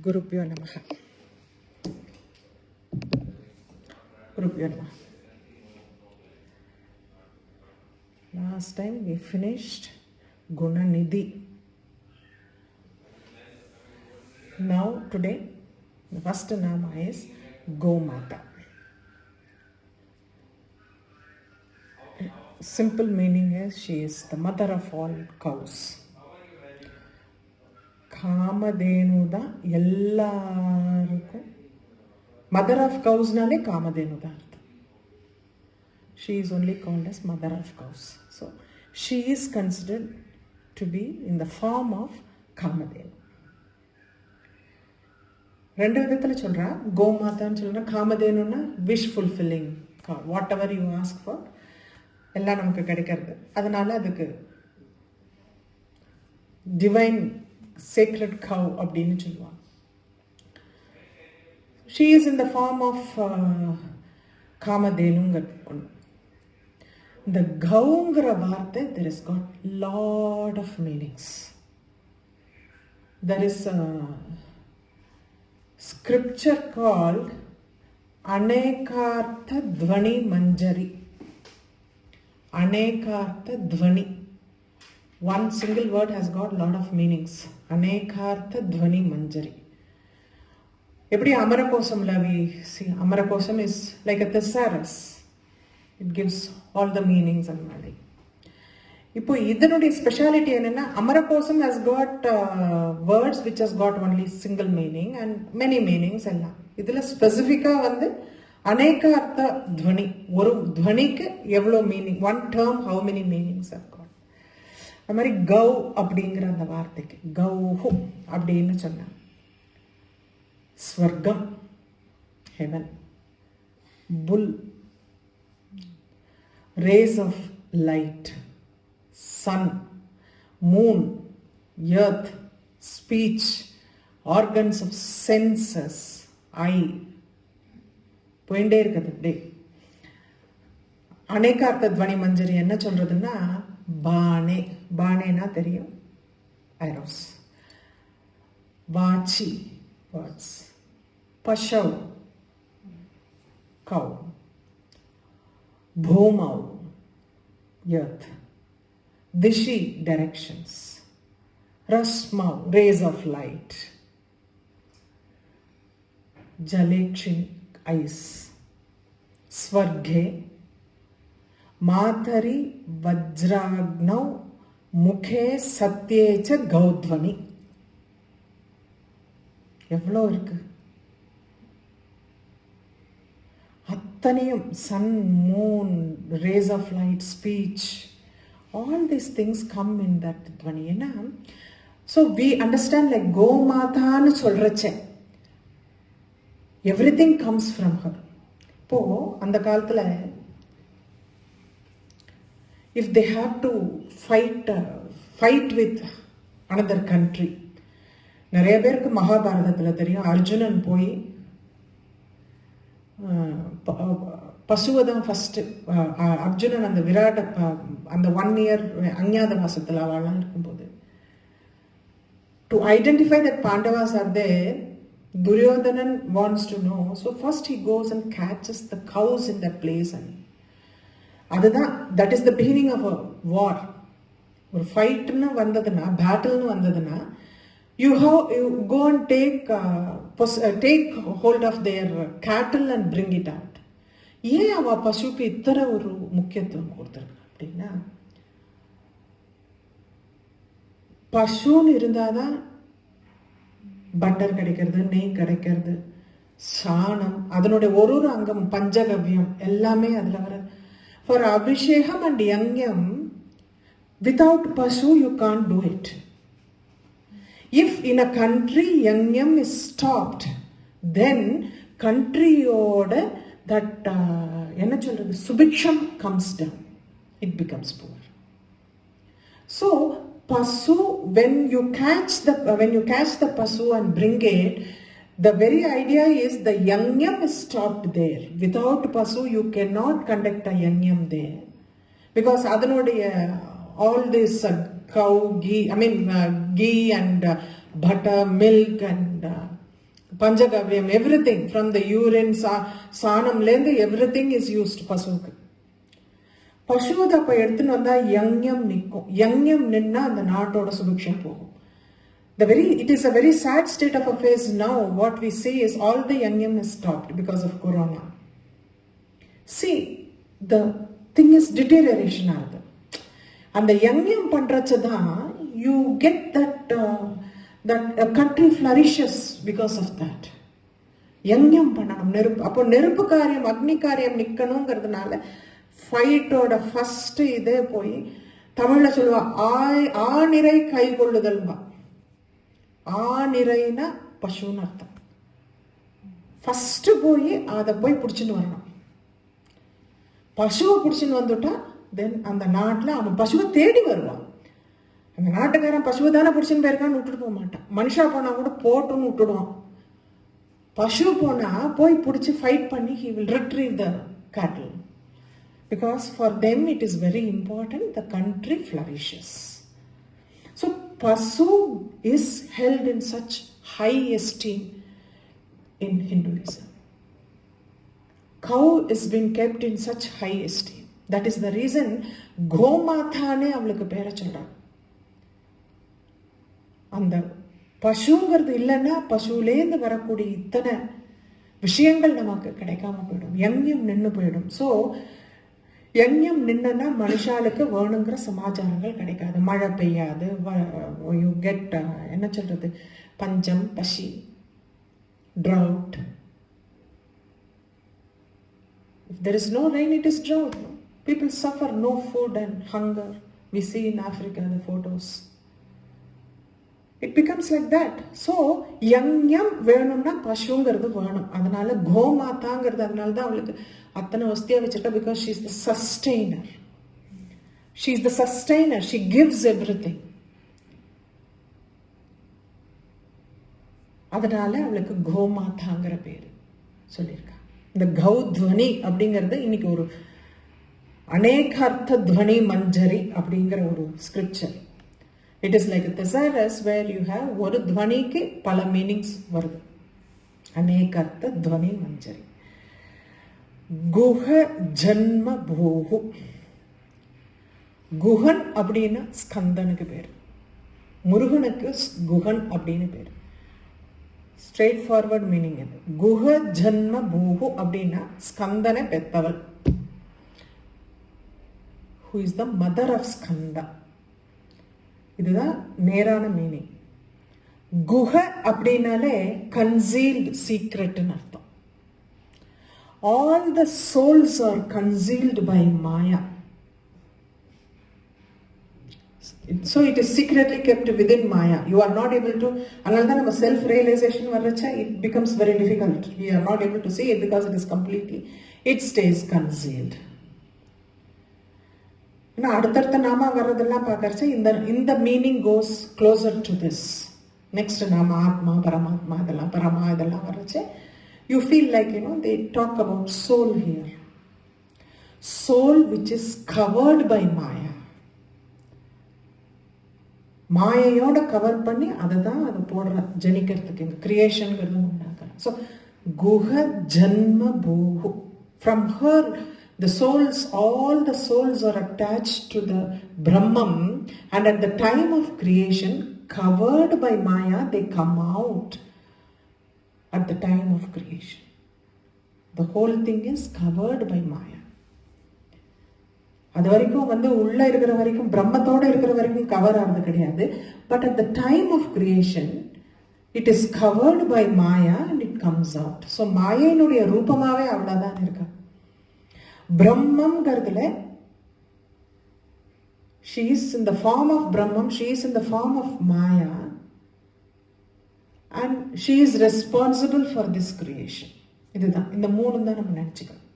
Gurubhyo Namaha. Gurubhyo Namaha. Last time we finished Gunanidhi. Now today the first nama is Gomata. Simple meaning is she is the mother of all cows. Kamadenu da ellarukku mother of cows nale Kamadenu da artha. She is only called as mother of cows. So she is considered to be in the form of Kamadenu. ரெண்டு விதத்தில் சொல்கிறா. கோமாதான்னு சொல்கிறா. காமதேனுன்னா wish fulfilling கா. What ever you ask for எல்லாம் நமக்கு கிடைக்கிறது. அதனால அதுக்கு டிவைன் சேக்ரெட் கவ் அப்படின்னு சொல்லுவாங்க. She is in the form of காமதேனுங்கிற ஒன்று. இந்த கவுங்கிற வார்த்தை there is got lot of meanings. There is scripture called Anekartha Dhvani Manjari. Anekartha Dhvani. One single word has got a lot of meanings. Anekartha Dhvani Manjari. Eppadi Amarakosamla we see. Amarakosam is like a thesaurus. It gives all the meanings and meaning. இப்போ இதனுடைய speciality என்னன்னா, அமரகோசம் has got words which has got only single meaning and many meanings எல்லாம். இதில் ஸ்பெசிஃபிக்காக வந்து அநேக அர்த்த துவனி. ஒரு துவனிக்கு எவ்வளோ meaning, one term how many meanings have got. அது மாதிரி கௌ அப்படிங்கிற அந்த வார்த்தைக்கு கௌஹு அப்படின்னு சொன்னாங்க. ஸ்வர்க்கம், ஹெவன். புல், rays of light. Sun, moon, earth, speech, organs of senses, eye. போயிட்டே இருக்குது அப்படி. அநேகார்த்த துவனி மஞ்சரி என்ன சொல்றதுன்னா, பானே. பானேனா தெரியும், ஐரோஸ். வாச்சி, words. பஷவ், gov. பூமௌ, earth. Dishi, directions. Rasmau, rays of light. Jalekshini, ice. Swarge, Matari, Vajragnau, Mukhe, Satyecha, Gaudvani. எவ்வளோ இருக்கு. அத்தனையும் sun, moon, rays of light, speech. All these things come in that dhvani. So we understand like Gomataanu solrache. Everything comes from her. Po அந்த காலத்துல if they have to fight with another country. நிறைய பேருக்கு மகாபாரதத்தில் தெரியும், அர்ஜுனன் போய் பசுவை தான் first Arjunan அந்த விராட அந்த 1 year அஞ்ஞாத மாசத்தில் அவளாம் இருக்கும்போது to identify that Pandavas are there, Duryodhana wants to know. So first he goes and catches the cows in that place. And அதுதான் that is the beginning of a war. ஒரு ஃபைட்னு வந்ததுன்னா, பேட்டில்னு வந்ததுன்னா, you go and take hold of their cattle and bring it out. ஏன் அவ பசுக்கு இத்தனை ஒரு முக்கியத்துவம் கொடுத்துருக்கு அப்படின்னா, பசுன்னு இருந்தாதான் பட்டர் கிடைக்கிறது, நெய் கிடைக்கிறது, சாணம், அதனுடைய ஒரு அங்கம், பஞ்சகவ்யம் எல்லாமே அதுல வர. For abhishekam and yagnam, without pasu you can't do it. If in a country yagnam is stopped, then கண்ட்ரியோட that என்ன சொல்றது, சுபிக்ஷம் comes down, it becomes poor. So pasu, when you catch the pasu and bring it, the very idea is the yangyam is stopped there. Without pasu you cannot conduct a yangyam there, because adanodiya all this cow ghee, ghee and butter, milk and பஞ்சகவ்யம், everything from the urine, சாணம்லேருந்து everything is used பசுவுக்கு. பசுவதை அப்போ எடுத்துன்னு வந்தா யங்யம் நிற்கும். யங்யம் நின்னா அந்த நாட்டோட சுபிக்ஷம் போகும். It is a very sad state of affairs now. What we see is all the yangam is stopped because of corona. See, the thing is deterioration ஆகுது. அந்த யங்யம் பண்றச்சதா you get that a country flourishes because of that. யங்யம் பண்ணணும். நெருப்பு, அப்போ நெருப்பு காரியம் அக்னி காரியம் நிற்கணுங்கிறதுனால ஃபைட்டோட first இதே போய் தமிழ்ல சொல்லுவா ஆநிறை கை கொள்ளுதல்வா. ஆநிறைனா பசுன்னு அர்த்தம். ஃபர்ஸ்ட் போய் அதை போய் பிடிச்சின்னு வரணும். பசுவை பிடிச்சின்னு வந்துட்டா தென் அந்த நாட்டில் அவன் பசுவை தேடி வருவான். அந்த நாட்டுக்காரன் பசுவை தானே பிடிச்சின்னு போயிருக்கான்னு விட்டுட்டு போக மாட்டான். மனுஷா போனா கூட போட்டுன்னு விட்டுடுவான். பசு போனா போய் பிடிச்சி ஃபைட் பண்ணி he will retrieve the cattle because for them it is very important the country flourishes. So pasu is held in such high esteem in Hinduism. Cow is being kept in such high esteem. That is the reason கோமாதானே அவளுக்கு பேரை சொல்றாங்க. அந்த பசுங்கிறது இல்லைன்னா பசுலேருந்து வரக்கூடிய இத்தனை விஷயங்கள் நமக்கு கிடைக்காம போயிடும். யங்யம் நின்று போயிடும். ஸோ யங்யம் நின்னா மனுஷாளுக்கு வேணுங்கிற சமாச்சாரங்கள் கிடைக்காது. மழை பெய்யாது. யூ கெட் என்ன சொல்றது, பஞ்சம், பசி, drought. If there is no rain, it is drought. People suffer no food and hunger. We see in Africa the photos. It becomes like that. So யங்யம் வேணும்னா பசுங்கிறது வேணும். அதனால கோமாதாங்கிறது அதனால தான் அவளுக்கு அத்தனை வசதியா வச்சிருக்கா. Because she is the sustainer. She is the sustainer. She gives everything. அதனால அவளுக்கு கோமாதாங்கிற பேரு சொல்லியிருக்கா. இந்த கௌத்வனி அப்படிங்கிறது இன்னைக்கு ஒரு அநேகார்த்த துவனி மஞ்சரி அப்படிங்கிற ஒரு scripture. It is like a thesaurus where you have ஒரு துவனிக்கு பல மீனிங்ஸ் வருது. அநேகார்த்த துவனி மஞ்சரி. குஹ ஜன்ம பூஹு. குஹன் அப்படின்னா ஸ்கந்தனுக்கு பேர். முருகனுக்கு குஹன் அப்படின்னு பேர். ஸ்ட்ரெயிட் ஃபார்வர்ட் மீனிங் இது. குஹ ஜன்ம பூஹு அப்படின்னா ஸ்கந்தனை பெத்தவள். Who is the mother of Skanda. இதுதான் நேரான மீனிங். குஹ அப்படின்னாலே கன்சீல்டு சீக்ரெட்னு அர்த்தம். All the souls are concealed by Maya. So it is secretly kept within Maya. You are not able to, அதனால தான் நம்ம செல்ஃப் ரியலைசேஷன் வர்றச்சா it becomes very difficult. We are not able to see it because it is completely, it stays concealed. அடுத்தடுத்த நாம வர்றதெல்லாம் பார்க்கறச்சு இந்த meaning goes closer to this. Next நாம ஆத்மா, பரமாத்மா, இதெல்லாம் பரமா இதெல்லாம் வர்றச்சு you feel like they talk about soul here. Soul which is covered by maya. மாயையோட கவர் பண்ணி அதை தான் அதை போடுற ஜனிக்கிறதுக்கு இந்த கிரியேஷன்ங்கிறது உண்டாக்குறேன். ஸோ குஹ ஜன்ம பூஹு. From her the souls, all the souls are attached to the Brahman, and at the time of creation, covered by Maya, they come out at the time of creation. The whole thing is covered by Maya. அது வரைக்கும் உள்ள இருக்கிற வரைக்கும் பிரம்மத்தோட இருக்கிற வரைக்கும் cover ஆகிறது கிடையாது. But at the time of creation, it is covered by Maya and it comes out. So மாயையினுடைய ரூபமாவே அவ்வளவுதான் இருக்கா. பிரம்மம்ங்கிறதுல she is in the form of Brahman, she is in the form of Maya, and she is responsible for this creation. இதுதான் இந்த மூணு தான் நம்ம நினைச்சுக்கணும்.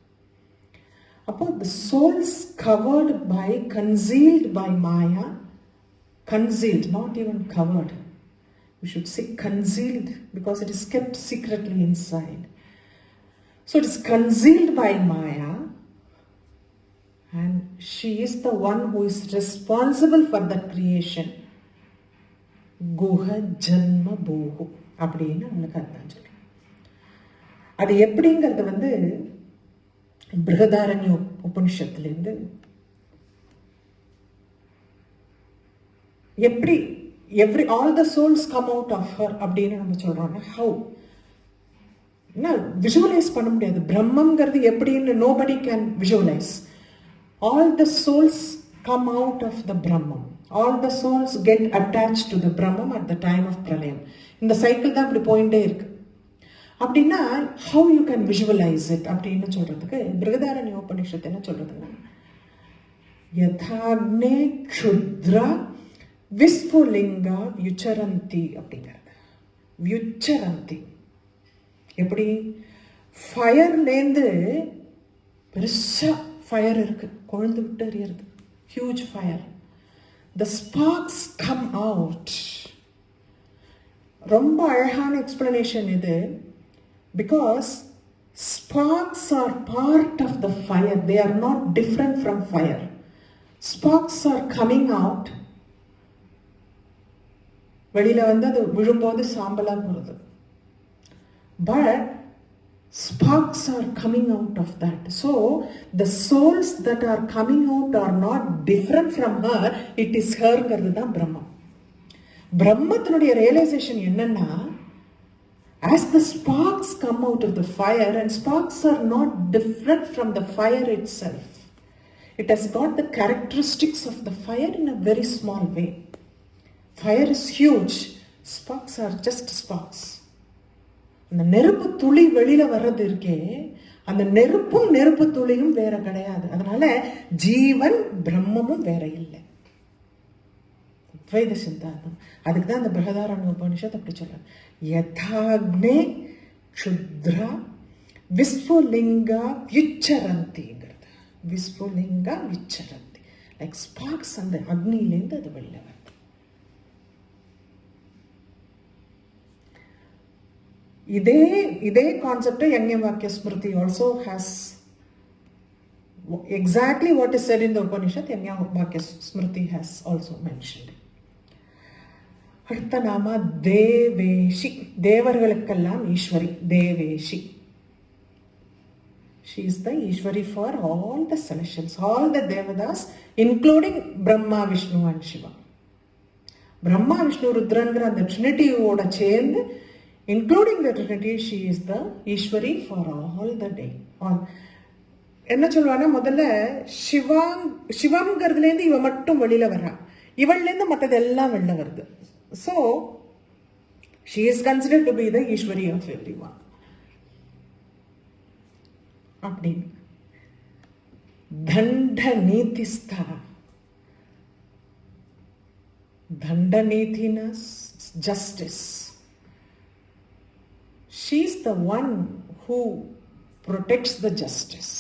அப்போ the souls covered by, concealed by Maya, concealed, not even covered. We should say concealed because it is kept secretly inside. So it is concealed by Maya. And she is the one who is responsible for that creation. Guha Janma Bohu. அப்படின்னு அவனுக்கு அர்த்தம் சொல்றேன். அது எப்படிங்கிறது வந்து பிருஹதாரண்ய உபனிஷத்துலேருந்து எப்படி all the souls come out of her அப்படின்னு நம்ம சொல்றோம்னா how என்ன விஷுவலைஸ் பண்ண முடியாது. பிரம்மங்கிறது எப்படின்னு nobody can visualize. All the souls come out of the Brahman. All the souls get attached to the Brahman at the time of Pralayam. இந்த cycle தான் இப்படி போயிட்டே இருக்கு. அப்படின்னா how you can visualize it அப்படின்னு சொல்றதுக்கு பிருஹதாரண்ய உபனிஷத்து என்ன சொல்றதுன்னா யதாக்னே க்ஷுத்ரா விஸ்ஃபுலிங்கா வியுச்சரந்தி அப்படிங்கிறது. வியுச்சரந்தி எப்படி ஃபயர்லேருந்து பெருசா ஃபயர் இருக்கு, கொழுந்து விட்டு எறியறது, huge fire. The sparks come out. ரொம்ப அழகான எக்ஸ்பிளனேஷன் இது. Because sparks are part of the fire, they are not different from fire. Sparks are coming out. வெளியில வந்து அது விழும்போது சாம்பலா போகிறது. But sparks are coming out of that. So the souls that are coming out are not different from her. It is her ங்கிறது தான் பிரம்மம். பிரம்மத்தினுடைய realisation என்னன்னா as the sparks come out of the fire, and sparks are not different from the fire itself. It has got the characteristics of the fire in a very small way. Fire is huge. Sparks are just sparks. அந்த நெருப்பு துளி வெளியில வர்றது இருக்கே, அந்த நெருப்பும் நெருப்பு துளியும் வேற கிடையாது. அதனால ஜீவன் பிரம்மமும் வேற இல்லை. துவைத சித்தாந்தம். அதுக்கு தான் அந்த பிருஹதாரண்ய உபனிஷத் அப்படி சொல்றாங்க. யதாக்னே க்ஷுத்ரா விஸ்ஃபுலிங்கா வியுச்சரந்திங்கிறது. விஸ்ஃபுலிங்கா வியுச்சரந்தி. லைக் ஸ்பார்க்ஸ் அந்த அக்னியிலேருந்து அது வெளியில வருது. இதே concept Yajnavalkya Smriti also has exactly what is said in the Upanishad. Yajñavakya Smriti has also mentioned. அடுத்த நாம தேவேஷி. தேவர்களுக்கெல்லாம் Eswari. தேவேஷி. She is the Ishwari for all the celestials, all the Devadas, including Brahma, Vishnu and Shiva. Brahma, Vishnu, Rudraங்கிற அந்த ட்ரினிட்டியோட சேர்ந்து including the Trinity, she is the Ishwari for all the day. என்ன சொல்லுவானா, முதல்ல சிவங்கிறதுலேருந்து இவ மட்டும் வெளியில வர்றா, இவள்லேருந்து மற்றது எல்லாம் வெளில வருது. So she is considered to be the Ishwari of everyone. அப்படின்னு தண்ட நீதிஸ்தா. தண்ட நீதினஸ், justice. She is the one who protects the justice.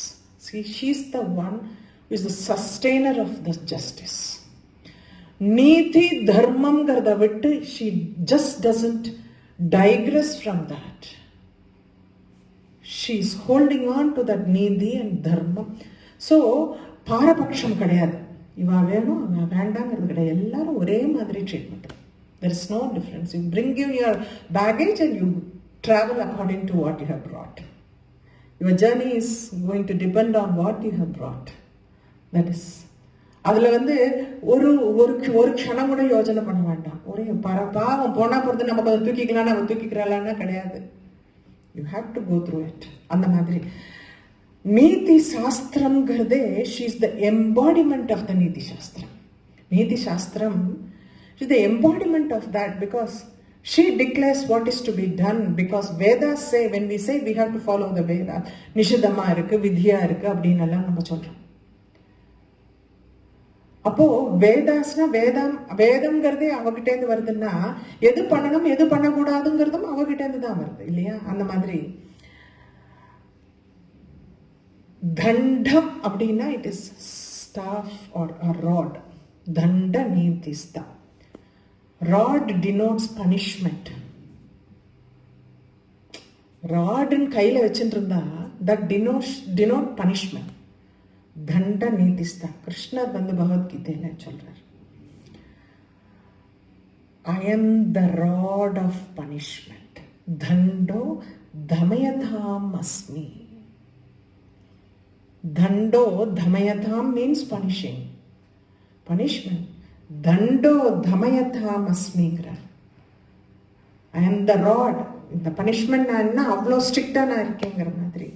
See, she is the one who is the sustainer of the justice. Neeti dharmam garda vittu, she just doesn't digress from that. She is holding on to that neeti and dharma. So பாரபட்சம் கிடையாது. இவா வேணும் அவ வேண்டாங்கிறது கிடையாது. எல்லாரும் ஒரே மாதிரி treatment. There is no difference. You bring in your baggage and you travel according to what you have brought. Your journey is going to depend on what you have brought. That is, அதில் வந்து ஒரு ஒரு க்ஷணம் கூட யோஜனை பண்ண வேண்டாம். ஒரே பாவம் போனால் போகிறது, நமக்கு அதை தூக்கிக்கலான்னு அவன் தூக்கிக்கிறாளான்னா கிடையாது. You have to go through it. அந்த மாதிரி நீதி சாஸ்திரம்ங்கிறதே, she is the embodiment of the niti shastram. Niti shastram is the embodiment of that, because she declares what is to be done. Because Vedas say, when we say we have to follow the Veda, நிஷிதமா இருக்கு, வித்யா இருக்கு அப்படின்னு எல்லாம் நம்ம சொல்றோம். அப்போ வேதாஸ்னா வேதம்ங்கிறதே அவகிட்டேருந்து வருதுன்னா, எது பண்ணணும் எது பண்ணக்கூடாதுங்கிறதும் அவகிட்டேருந்து தான் வருது இல்லையா? அந்த மாதிரி தண்டம் அப்படின்னா it is staff or rod. தண்ட நீதிஸ்தா. Rod denotes punishment. Rod in கையில வச்சுருந்தா that denote punishment. தண்ட நீதிஸ்தா. கிருஷ்ணர் வந்து பகவத்கீதையில சொல்றார், I am the rod of punishment. Dhando Dhamayatham asmi. Dando dhamayatham means punishing. Punishment. Dando dhamayatham asmi. I am the rod. The punishment na avlo stricta na irukkengra madri.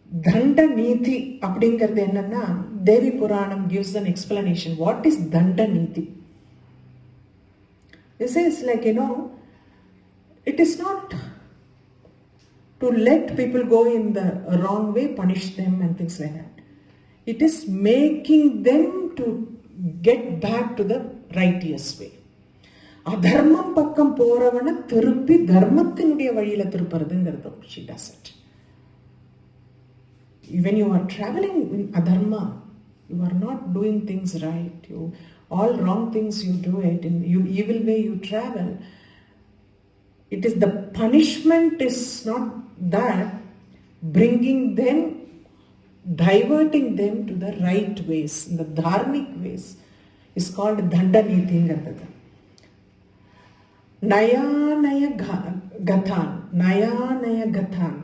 Danda Niti அப்படிங்கிறது என்னன்னா, தேவி புராணம் gives an explanation. What is Danda Niti? This is like, it is not to let people go in the wrong way, punish them and things like that. It is making them to get back to the righteous way. அதர்மம் பக்கம் போறவனை திருப்பி தர்மத்தினுடைய வழியில திருப்புறதுங்கிறது. She does it. When you are traveling in adharma, you are not doing things right. All wrong things you do it. In evil way you travel. It is the punishment is not that bringing them, diverting them to the right ways, the dharmic ways. Is called Dandaniti. Naya Gathan.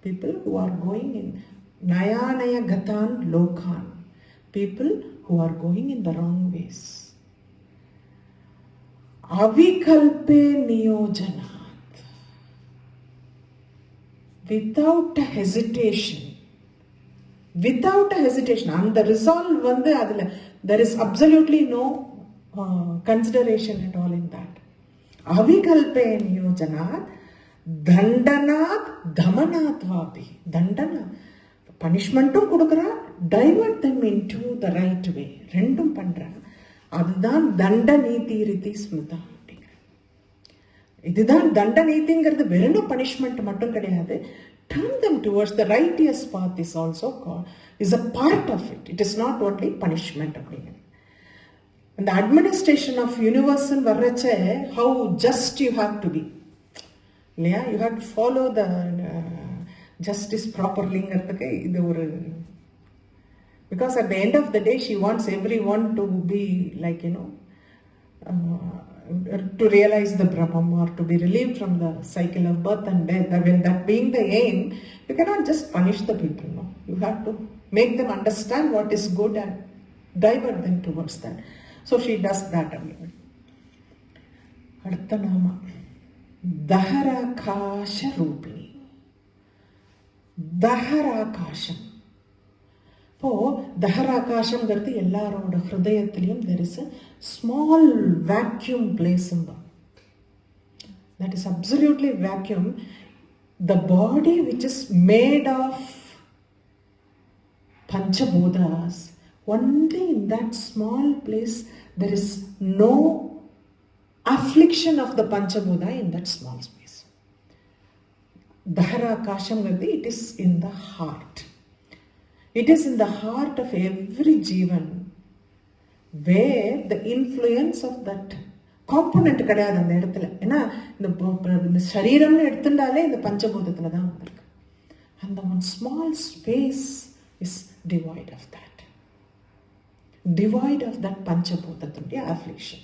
People who are going in Naya Gatan Lokan. People who are going in the wrong ways. Avikalpe Niyojanat. Without a hesitation. And the resolve, there is absolutely no consideration at all in that. Avikalpe Niyojanat. Dandanat Dhamanat Vapi. Dandana. பனிஷ்மெண்ட்டும் கொடுக்குறா, divert them into the right way, ரெண்டும் பண்றா. அதுதான் தண்ட நீதி ரீதி ஸ்மிருதா அப்படிங்கிற. இதுதான் தண்ட நீதிங்கிறது வெறும் பனிஷ்மெண்ட் மட்டும் கிடையாது. Turn them towards the righteous path is also called, is a part of it. It is not only punishment அப்படிங்கிறது. The administration of universal வர்றச்சே, how just you have to be. இல்லையா? You have to follow the justice properly. Because at the end of the day she wants everyone to be like, to realize the Brahman or to be relieved from the cycle of birth and death. When that being the aim, you cannot just punish the people. No? You have to make them understand what is good and divert them towards that. So she does that again. Arthanama Daharakasha Rupini. தஹராகாசம். இப்போ தஹராகாசம்ங்கிறது எல்லாரோட ஹிருதயத்திலையும் there is a small vacuum place in them. That is absolutely vacuum. The body which is made of Panchabhutas, only in that small place there is no affliction of the Panchabhuta in that small space. Daharakasham, it is in the heart. It is in the heart of every Jivan where the influence of that component கிடையாது அந்த இடத்துல. ஏன்னா இந்த சரீரம்னு எடுத்துட்டாலே இந்த பஞ்சபூதத்துல தான் வந்திருக்கு. And the one small space is devoid of that. Devoid of that பஞ்சபூதத்துடைய affliction.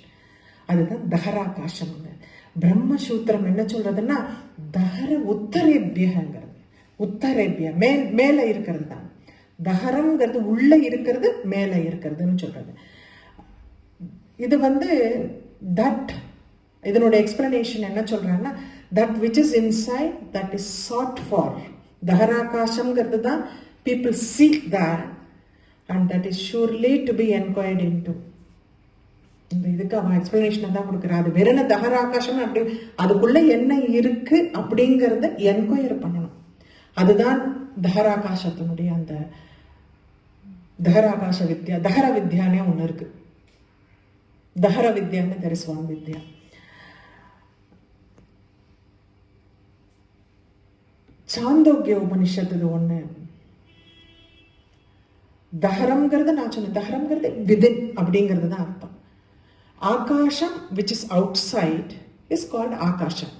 அதுதான் தஹராகாசம். பிரம்மசூத்திரம் என்ன சொல்றதுன்னா, தஹர உத்தரேபியங்கிறது. உத்தரேபிய மேல இருக்கிறது தான். தஹரம்ங்கிறது உள்ள இருக்கிறது, மேல இருக்கிறதுன்னு சொல்றது. இது தட், இதனுடைய எக்ஸ்பிளனேஷன் என்ன சொல்றாங்கன்னா, that which is inside, that is sought for. தஹராகாசம்ங்கிறது தான் people seek that, and that is surely to be inquired into. இதுக்கு அவன் எக்ஸ்பிளனேஷன் தான் கொடுக்குறான். அது வெறும் தஹராகாசம் அப்படி அதுக்குள்ள என்ன இருக்கு அப்படிங்கறத என்கொயர் பண்ணணும். அதுதான் தஹராகாசத்தினுடைய அந்த தஹராகாச வித்யா. தஹர வித்யானே ஒன்று இருக்கு. தஹர வித்யான்னு there is one வித்யா. சாந்தோக்கிய உபனிஷத்து ஒண்ணு. தஹரம்ங்கிறது நான் சொன்னேன், தஹரம்ங்கிறது விதின் அப்படிங்கிறது தான் அர்த்தம். Akasham, which is outside, is called Akasham.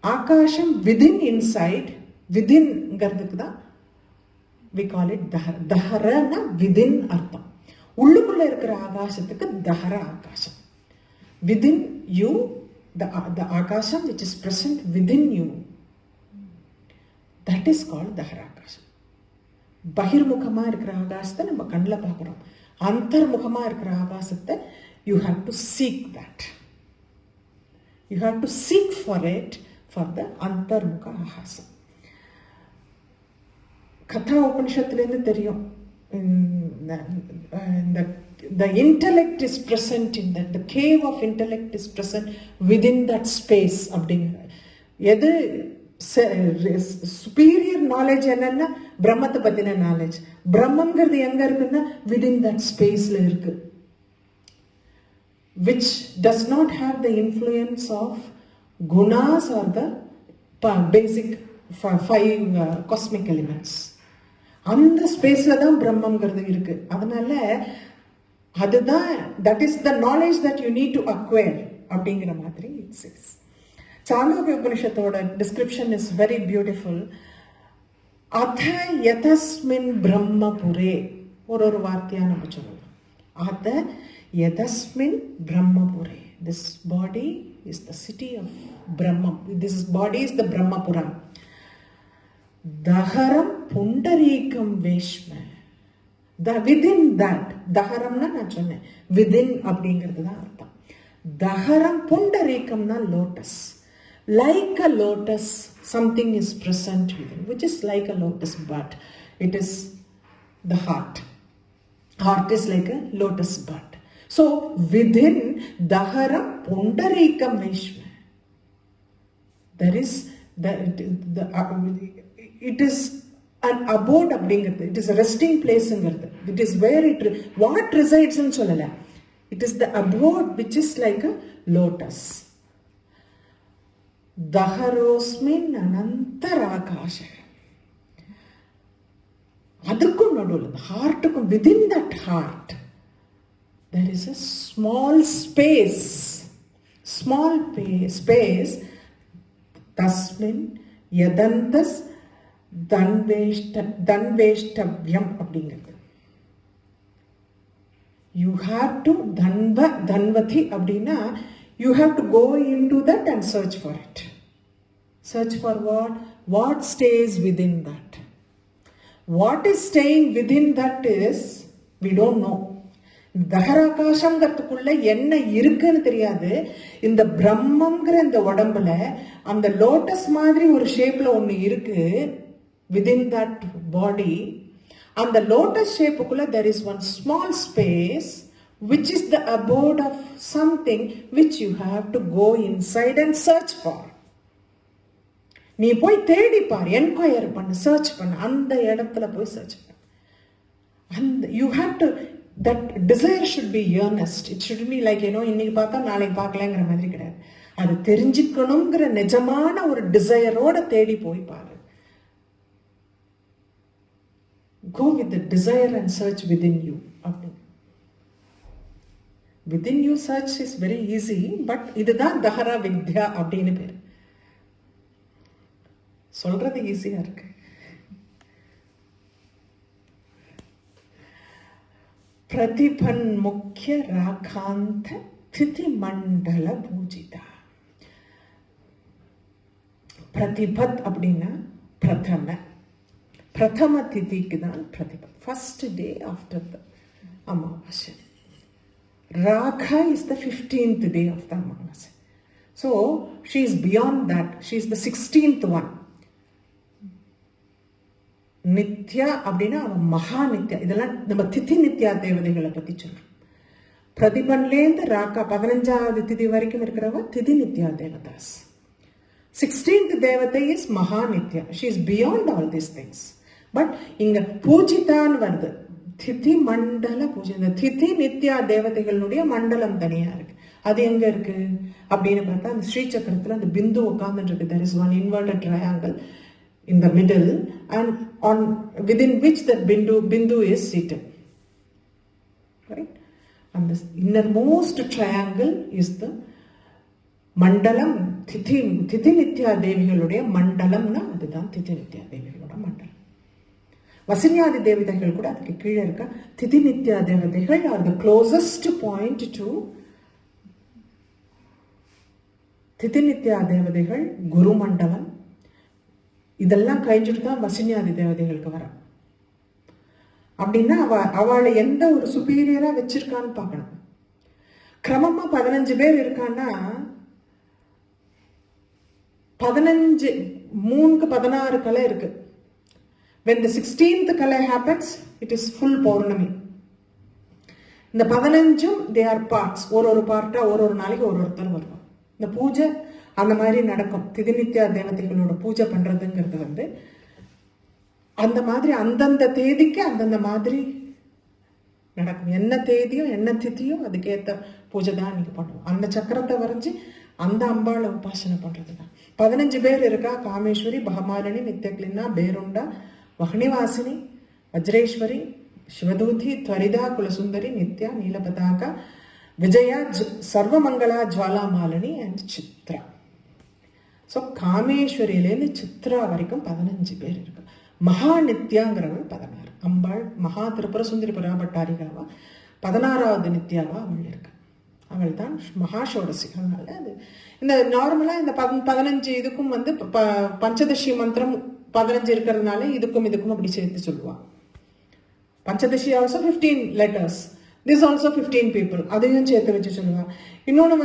Akasham within, inside, within gardukda, we call it Dahara. Dahara na within artham. Ullukulla irukra akashathukku Dahara Akasham. Within you, the akasham which is present within you, that is called daharakasham. பகிர்முகமா இருக்கிற ஆகாசத்தை நம்ம கண்ணில் பார்க்குறோம். அந்தர்முகமா இருக்கிற ஆகாசத்தை you have to seek that. You have to seek for it, for the அந்தர்முக ஆகாசம். கதா உபனிஷத்துலேருந்து தெரியும், the intellect is present in that, the cave of intellect is present within that space அப்படிங்கிற. எது சுப்பீரியர் நாலேஜ் என்னன்னா பிரம்மத்தை பத்தின நாலேஜ். பிரம்மங்கிறது எங்க இருக்குன்னா within that spaceல இருக்கு, which does not have the influence of gunas or the basic five cosmic elements. அந்த ஸ்பேஸ்ல தான் பிரம்மங்கிறது இருக்கு. அதனால அதுதான், that is the knowledge that you need to acquire அப்படிங்கிற மாதிரி it says. சாந்தோக்கிய உபனிஷத்தோட டிஸ்கிரிப்ஷன் இஸ் வெரி பியூட்டிஃபுல். அத யதஸ்மின் பிரம்மபுரே, ஒரு வார்த்தையா நம்ம சொல்லலாம். அத யதஸ்மின் பிரம்மபுரே, this body is the city of Brahmam, this body is the Brahmapuram. தஹரம் புண்டரீகம் வேஷ்ம, விதின் தட், தஹரம்னா நான் சொன்னேன் விதின் அப்படிங்கிறது தான் அர்த்தம். தஹரம் புண்டரீகம்னா lotus. Like a lotus, something is present within, which is like a lotus, but it is the heart. Heart is like a lotus bud. So within Dahara Pundarikam Vishma, there is it is an abode அப்படிங்கிறது. It is a resting place ங்கிறது. It is where what resides in சொல்லல. It is the abode which is like a lotus. தஹரோஸ்மின் அனந்தராகாஷ, அதுக்கும் நடுவில் ஹார்ட்டுக்கும் within that heart there is a small space, தஸ்மின் யதந்தஸ் தன்வேஷ்டவ்யம் அப்படிங்கிறது. you have to தன்வதி அப்படின்னா you have to go into that and search for it. Search for what? What stays within that? What is staying within that is, we don't know. தஹராகாசம்ங்கிறதுக்குள்ள என்ன இருக்குன்னு தெரியாது. இந்த பிரம்மங்கிற இந்த உடம்புல அந்த லோட்டஸ் மாதிரி ஒரு ஷேப்ல ஒன்று இருக்கு within that body. அந்த lotus ஷேப்புக்குள்ள there is one small space which is the abode of something which you have to go inside and search for. நீ போய் தேடி பார், என்கொயர் பண்ணு, சர்ச் பண்ணு, அந்த இடத்துல போய் சர்ச் பண்ணு. அந்த you have to, that desire should be earnest. It should be like, இன்னைக்கு பார்த்தா நாளைக்கு பார்க்கலங்கிற மாதிரி கிடையாது. அது தெரிஞ்சுக்கணுங்கிற நிஜமான ஒரு டிசையரோட தேடி போய் பாரு. Go with the desire and search within you. Within you search is very easy, but இதுதான் தஹரா வித்யா அப்படின்னு பேர். சொல்றது ஈஸியா இருக்கு. பிரதிபன் முக்கிய ராகாந்த திதி மண்டல பூஜிதா. பிரதிபத் அப்படின்னா பிரதம திதிக்கு தான் பிரதிபத், ஃபர்ஸ்ட் டே ஆஃப்டர் த அமாவாசை. Ragha is the 15th day of the Amavasya. So she is beyond that. She is the 16th one. Nitya அப்படின்னா அவன் மகா நித்யா. இதெல்லாம் நம்ம திதி நித்யா தேவதைகளை பத்தி சொல்றோம். பிரதிபன்லேருந்து ராகா 15வது திதி வரைக்கும் இருக்கிறவ திதி நித்யா தேவதாஸ். 16th தேவதை is மகா Nithya. She is beyond all these things. But இங்க பூஜிதான் வருது, திதி மண்டல பூஜை. இந்த திதி நித்யா தேவதைகளுடைய மண்டலம் தனியா இருக்கு. அது எங்க இருக்கு அப்படின்னு பார்த்தா அந்த ஸ்ரீ சக்கரத்துல அந்த பிந்து உட்கார்ந்துட்டு இருக்கு. there is one inverted triangle in the middle and on within which that bindu is seated, right? And this innermost triangle is the mandalam. திதி நித்யா தேவிகளுடைய மண்டலம்னா அதுதான் திதி நித்யா தேவிகளோட மண்டலம். வசின்யாதி தேவதைகள் கூட அதுக்கு கீழே இருக்க. திதி நித்யா தேவதைகள் are the closest point to Tithinitya தேவதைகள், குரு மண்டலம், இதெல்லாம் கழிஞ்சுட்டு தான் வசின்யாதி தேவதைகளுக்கு வர. அப்படின்னா அவளை எந்த ஒரு சுப்பீரியரா வச்சிருக்கான்னு பார்க்கணும். கிரமமா 15 பேர் இருக்கான்னா 15 3க்கு 16 கலை இருக்கு. when the 16th Kalai happens it is full பௌர்ணமி. இந்த 15ம் they are parts, ஒரு பார்ட்டா ஒரு நாளைக்கு ஒருத்தர் வருவாங்க. இந்த பூஜை அந்த மாதிரி நடக்கும். திதிநித்யா தேவதைகளோட பூஜை பண்றதுங்கிறது அந்த மாதிரி அந்தந்த தேதிக்கு அந்தந்த மாதிரி நடக்கும். என்ன தேதியும் என்ன திதியும் அதுக்கேற்ற பூஜை தான் இன்னைக்கு பண்ணுவோம். அந்த சக்கரத்தை வரைஞ்சி அந்த அம்பாளை உபாசனை பண்றது தான். 15 பேர் இருக்கா. காமேஸ்வரி, பகமாலினி, நித்யக்லினா, பேருண்டா, வஹ்னிவாசினி, வஜ்ரேஸ்வரி, சிவதூதி, துவரிதா, குலசுந்தரி, நித்யா, நீலபதாகா, விஜயா, சர்வமங்களா, ஜுவாலாமாலினி அண்ட் சித்ரா. ஸோ காமேஸ்வரியிலேருந்து சித்ரா வரைக்கும் 15 பேர் இருக்கு. மகா நித்யாங்கிறவள் 16. அம்பாள் மகா திரிபுர சுந்தரி பராபட்டாரிகாவா 16வது நித்யாவா அவள் இருக்கு. அவள் தான் மகா ஷோடசி. அதனால அது இந்த நார்மலா இந்த 15 இதுக்கும் பஞ்சதசி மந்திரம் 15 இருக்கிறதுனால இதுக்கும் அப்படி சேர்த்து சொல்லுவா. Panchadasi also 15 letters, this also 15 people, அதையும் சேர்த்து வச்சு சொல்லுவா. இன்னொன்று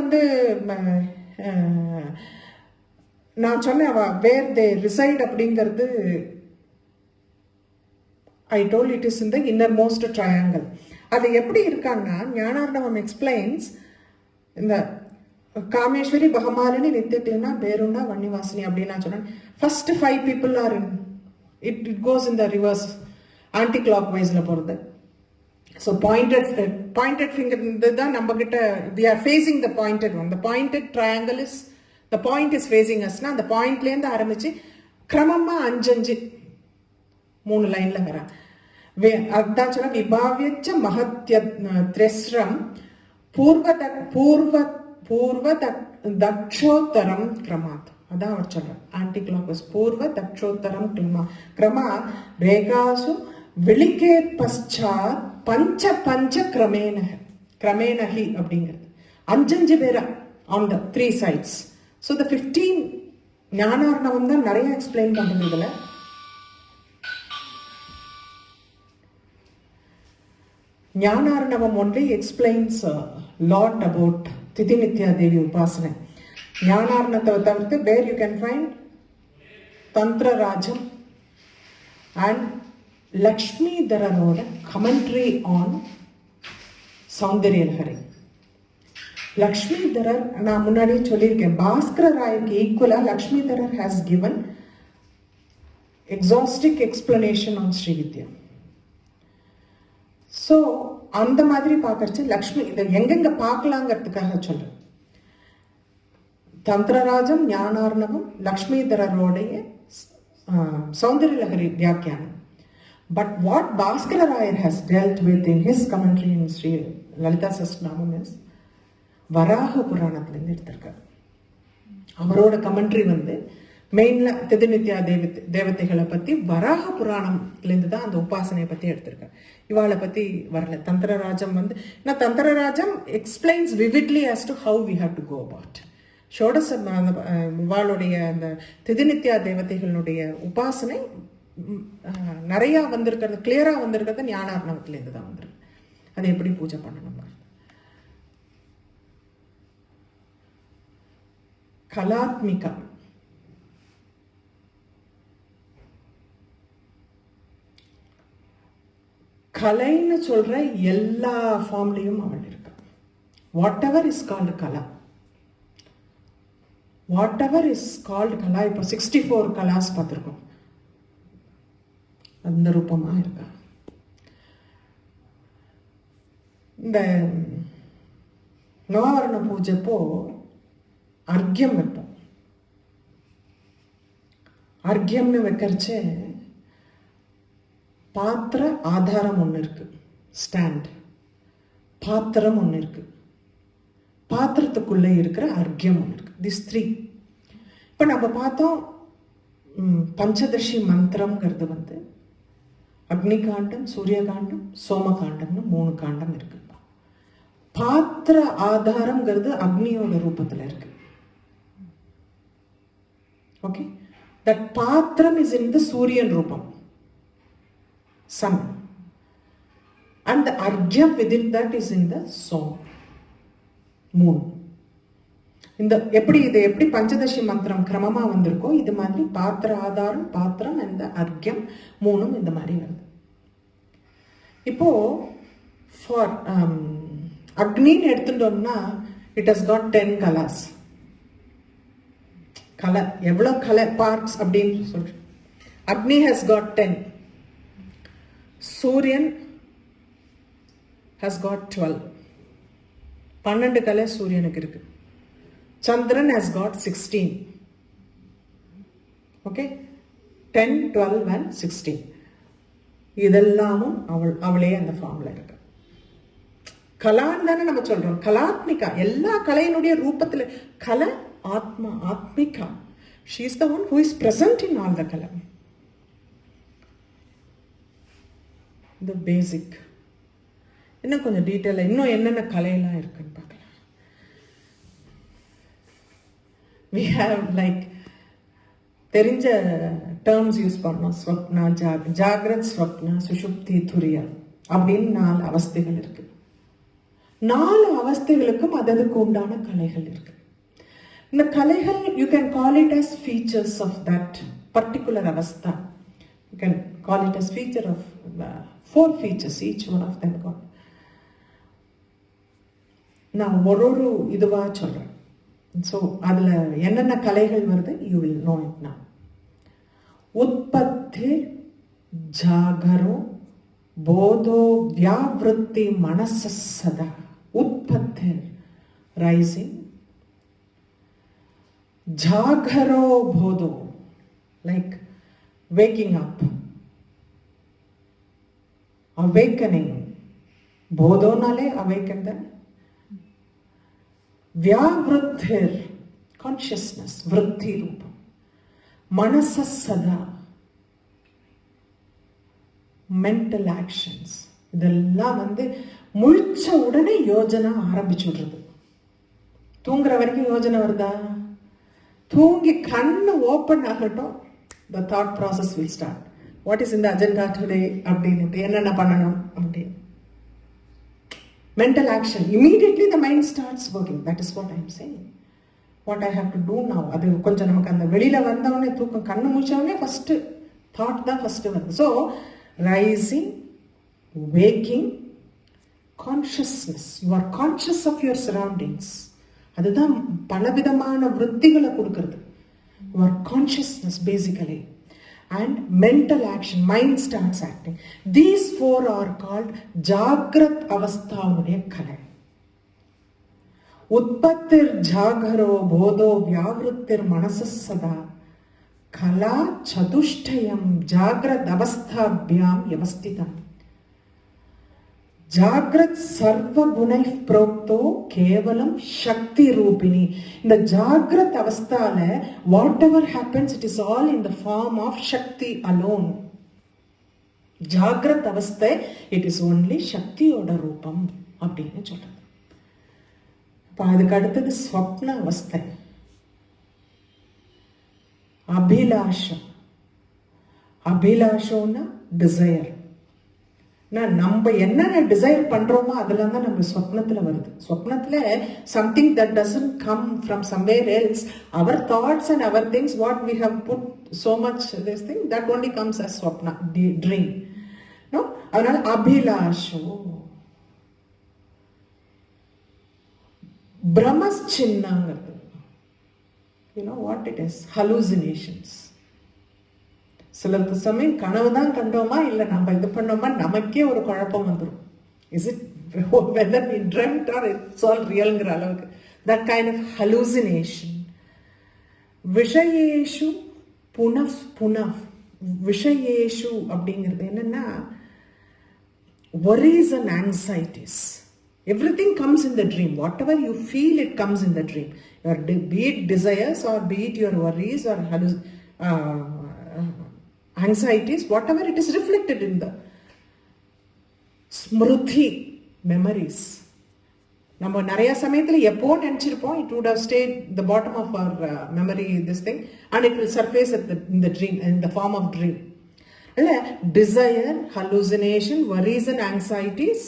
நான் சொன்னேன் வேர் தே ரிசைட் அப்படிங்கிறது I told it is in the innermost triangle. அது எப்படி இருக்கான்னா ஞானார்ணவம் எக்ஸ்பிளைன்ஸ் இந்த காமேஸ்வரி, பகமாலினி, நித்யக்லினா, பேருண்டா, வன்னிவாசினி அப்படின்னு நான் சொன்னேன். First 5 people are in it goes in the reverse, anti clock வைஸ்ல போகிறது. ஸோ பாயிண்டட் ஃபிங்கர் தான் நம்ம கிட்ட we are facing the pointed one. The pointed triangle is the point is facing us. அந்த பாயிண்ட்லேருந்து ஆரம்பிச்சு கிரமமா 5 3 லைன்ல வர. அதான் சொன்ன விபாவியச்ச மகத்ய திரஸ்ரம் பூர்வ தக்ஷோத்தரம் கிரமாத். அதான் அவர் சொல்றார். ஆன்டி கிளாக் பூர்வ தக்ஷோத்தரம் கிரமா ரேகாசு வெளிக்கே பశ్చాத் பஞ்ச கிரமேனஹி அப்படிங்கிறது 5 பேரா on the 3 sides. So the 15 ஞானார்ணவம் தான் நிறைய எக்ஸ்பிளைன் பண்றது. இதுல ஞானார்ணவம் only explains a lot about திதிநித்யா தேவி உபாசனை. ஞானார்ணத்தை தவிர்த்து where you can find Tantrarajam and லக்ஷ்மிதரரோட கமெண்ட்ரி ஆன் சௌந்தர்யலஹரி. லக்ஷ்மிதரர் நான் முன்னாடியே சொல்லியிருக்கேன், பாஸ்கர ராய்க்கு ஈக்குவலா Lakshmidhara has given exhaustive explanation on Srividya. So அந்த மாதிரி பார்க்கறச்சு லக்ஷ்மி இதை எங்கெங்க பார்க்கலாங்கிறதுக்காக சொல்றேன். தந்திரராஜம், ஞானார்ணவம், லக்ஷ்மிதரரோடைய சௌந்தர்யலஹரி வியாக்கியானம். But what Bhaskara Rayar has dealt with in his commentary in Sri Lalita Sahasranamam is வராக புராணத்திலேருந்து எடுத்திருக்கார். அவரோட கமெண்ட்ரி மெயின்ல திதிநித்யா தேவதைகளை பத்தி வராக புராணம்லேருந்து தான் அந்த உபாசனையை பத்தி எடுத்திருக்கார். இவாளை பத்தி வரல. Tantrarajam Tantrarajam explains vividly as to how we have to go about. ஷோடச இவாளுடைய அந்த திதிநித்யா தேவதைகளுடைய உபாசனை நிறைய வந்திருக்கிறது, கிளியரா வந்திருக்கிறது ஞானார்ணவத்திலேருந்து தான் வந்திருக்கு. அதை எப்படி பூஜை பண்ணணும். கலாத்மிகா கலைன்னு சொல்ற எல்லா ஃபார்ம்லையும் அவள் இருக்கு. Whatever is called kala, whatever is called kala. இப்போ 64 கலாஸ் பார்த்துருக்கோம். அந்த ரூபமா இருக்கா. இந்த நவாவரண பூஜைப்போ அர்க்கியம் வைப்போம். அர்க்கியம்னு வைக்கிறச்சே பாத்திர ஆதாரம் ஒன்று இருக்கு, ஸ்டாண்ட், பாத்திரம் ஒன்று இருக்கு, பாத்திரத்துக்குள்ளே இருக்கிற அர்க்கியம் ஒன்று இருக்கு. திஸ் 3. இப்போ நம்ம பார்த்தோம் பஞ்சதசி மந்திரம்ங்கிறது அக்னிகாண்டம், சூரியகாண்டம், சோமகாண்டம்னு 3 காண்டம் இருக்கு. பாத்திர ஆதாரம்ங்கிறது அக்னியோட ரூபத்தில் இருக்கு. Okay, that patram is in the Suryan Rupam, sun, and the argyam within that is in the Som, moon. இந்த எப்படி இது எப்படி பஞ்சதசி மந்திரம் கிரமமா வந்திருக்கோ இது மாதிரி பாத்திர ஆதாரம் பாத்திரம் அந்த அர்க்கியம் மூணும் இந்த மாதிரி வருது. இப்போ ஃபார் அக்னின்னு எடுத்துட்டோம்னா it has got 10 colours. Colour எவ்வளோ கலர் பார்ட்ஸ் அப்படின்னு சொல்றேன். அக்னி ஹஸ் காட் 10, சூரியன் ஹஸ் காட் 12. 12 கலர் சூரியனுக்கு இருக்கு. Chandran has got 16. Okay, 10, 12 and 16. இதெல்லாமும் அவளே அந்த ஃபார்ம்ல இருக்கு. கலான்னு தானே நம்ம சொல்றோம். கலாத்மிகா எல்லா கலையினுடைய ரூபத்துல கலை ஆத்மா Athmika. She is the one who is present in all the kala. The basic. இன்னும் கொஞ்சம் டீட்டெயிலா இன்னும் என்னென்ன கலையெல்லாம் இருக்குன்னு பார்க்கலாம். We have like தெரிஞ்ச டேர்ம்ஸ் யூஸ் பண்ணோம். ஸ்வப்னா, ஜாகிரத், ஸ்வப்னா, சுஷுப்தி, துரியா அப்படின்னு 4 அவஸ்தைகள் இருக்கு. 4 அவஸ்தைகளுக்கும் அதுக்கு உண்டான கலைகள் இருக்கு. இந்த கலைகள் you can call it as features of that particular avastha. You can call it as feature of 4 features, each one of them got. நான் ஒரு இதுவா சொல்றேன். ஸோ அதில் என்னென்ன கலைகள் வருது you will know it now. உற்பத்தி, ஜாகரோ, போதோ, வியாவிருத்தி, மனச சதா. உற்பத்தி ரைசிங், ஜாகரோ போதோ like waking up, awakening. போதோனாலே awaken then. व्यावृत्तिर consciousness, वृद्धि रूपम. मनसा सदा mental actions. இதெல்லாம் வந்து முழிச்ச உடனே யோஜனை ஆரம்பிச்சுடுறது. தூங்குற வரைக்கும் யோஜனை வருதா? தூங்கி கண்ணு ஓப்பன் ஆகட்டும், the thought process will start. What is in the agenda today அப்படின்னு என்னென்ன பண்ணணும் அப்படின்னு. Mental action. Immediately the mind starts working. That is what I am saying. What I have to do now. அது கொஞ்சம் நமக்கு அந்த வெளியில வந்தவொடனே தூக்கம் கண்ணு முடிச்சவொடனே ஃபர்ஸ்ட் தாட் தான் ஃபர்ஸ்ட் வருது. So rising, waking, consciousness. You are conscious of your surroundings. அதுதான் பலவிதமான விருத்திகளை கொடுக்கறது. You are consciousness basically. And mental action, mind starts acting. These 4 are called Jagrat Avasthavunuடைய கலை. உற்பத்திர் ஜாகரோ போதோ வியாவிருத்திர் மனசசதா கலா சதுஷ்டயம் ஜாகிரத் அவஸ்தாபியாம் வியவஸ்திதம். ஜாகிரத் சர்வ குணை புரோக்தோ கேவலம் சக்தி ரூபிணி. இந்த ஜாகிரத் அவஸ்தால whatever happens it is all in the form of shakti alone. ஜாகிரத் அவஸ்தை இட் இஸ் ஒன்லி சக்தியோட ரூபம் அப்படின்னு சொல்றது. அப்ப அதுக்கு அடுத்தது ஸ்வப்ன அவஸ்தை. அபிலாஷம். அபிலாஷம்னா டிசையர். நம்ம என்னென்ன டிசைர் பண்றோமோ அதெல்லாம் தான் நம்ம ஸ்வப்னத்துல வருது. ஸ்வப்னத்துல something that doesn't come from somewhere else. Our thoughts and our things what we have put so much this thing that only comes as swapna, dream. No, அதனால அபிலாஷோ. பிரமச்சின்னங்கிறது you know what it is, hallucinations. சிலருக்கு சமயம் கனவு தான் கண்டோமா இல்லை நம்ம இது பண்ணோமா நமக்கே ஒரு குழப்பம் வந்துடும். Is it whether we dreamt or it's all realங்கிற அளவுக்கு that kind of hallucination. விஷயேஷு புனஃப் புனஃப். விஷயேஷு அப்படிங்கிறது என்னன்னா worries and anxieties. Everything comes in the dream. Whatever you feel, it comes in the dream. Be it desires or be it your worries or anxieties, whatever it is reflected in the smruti, memories. நம்ம நிறைய சமயத்தில் எப்போ நினச்சிருப்போம், it would have stayed the bottom of our memory, this thing, and it will surface in the dream, in the form of dream. இல்லை, desire, hallucination, worries and anxieties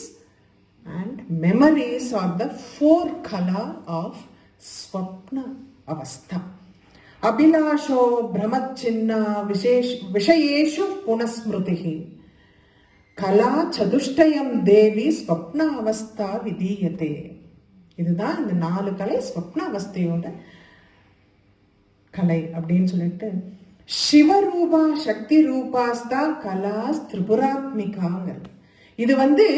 and memories are the four color of swapna avastha. Abhilasho brahmachinna vishayeshu punasmrutihi kala chaduஷ்டயம் தேவி ஸ்வப்ன அவஸ்தா விதீயதே. இதுதான் இந்த 4 கலை ஸ்வப்ன அவஸ்தையோட கலை அப்படின்னு சொல்லிட்டு, சிவரூபா சக்தி ரூபாஸ்தா கலாஸ் திரிபுராத்மிகாங்கிறது. இது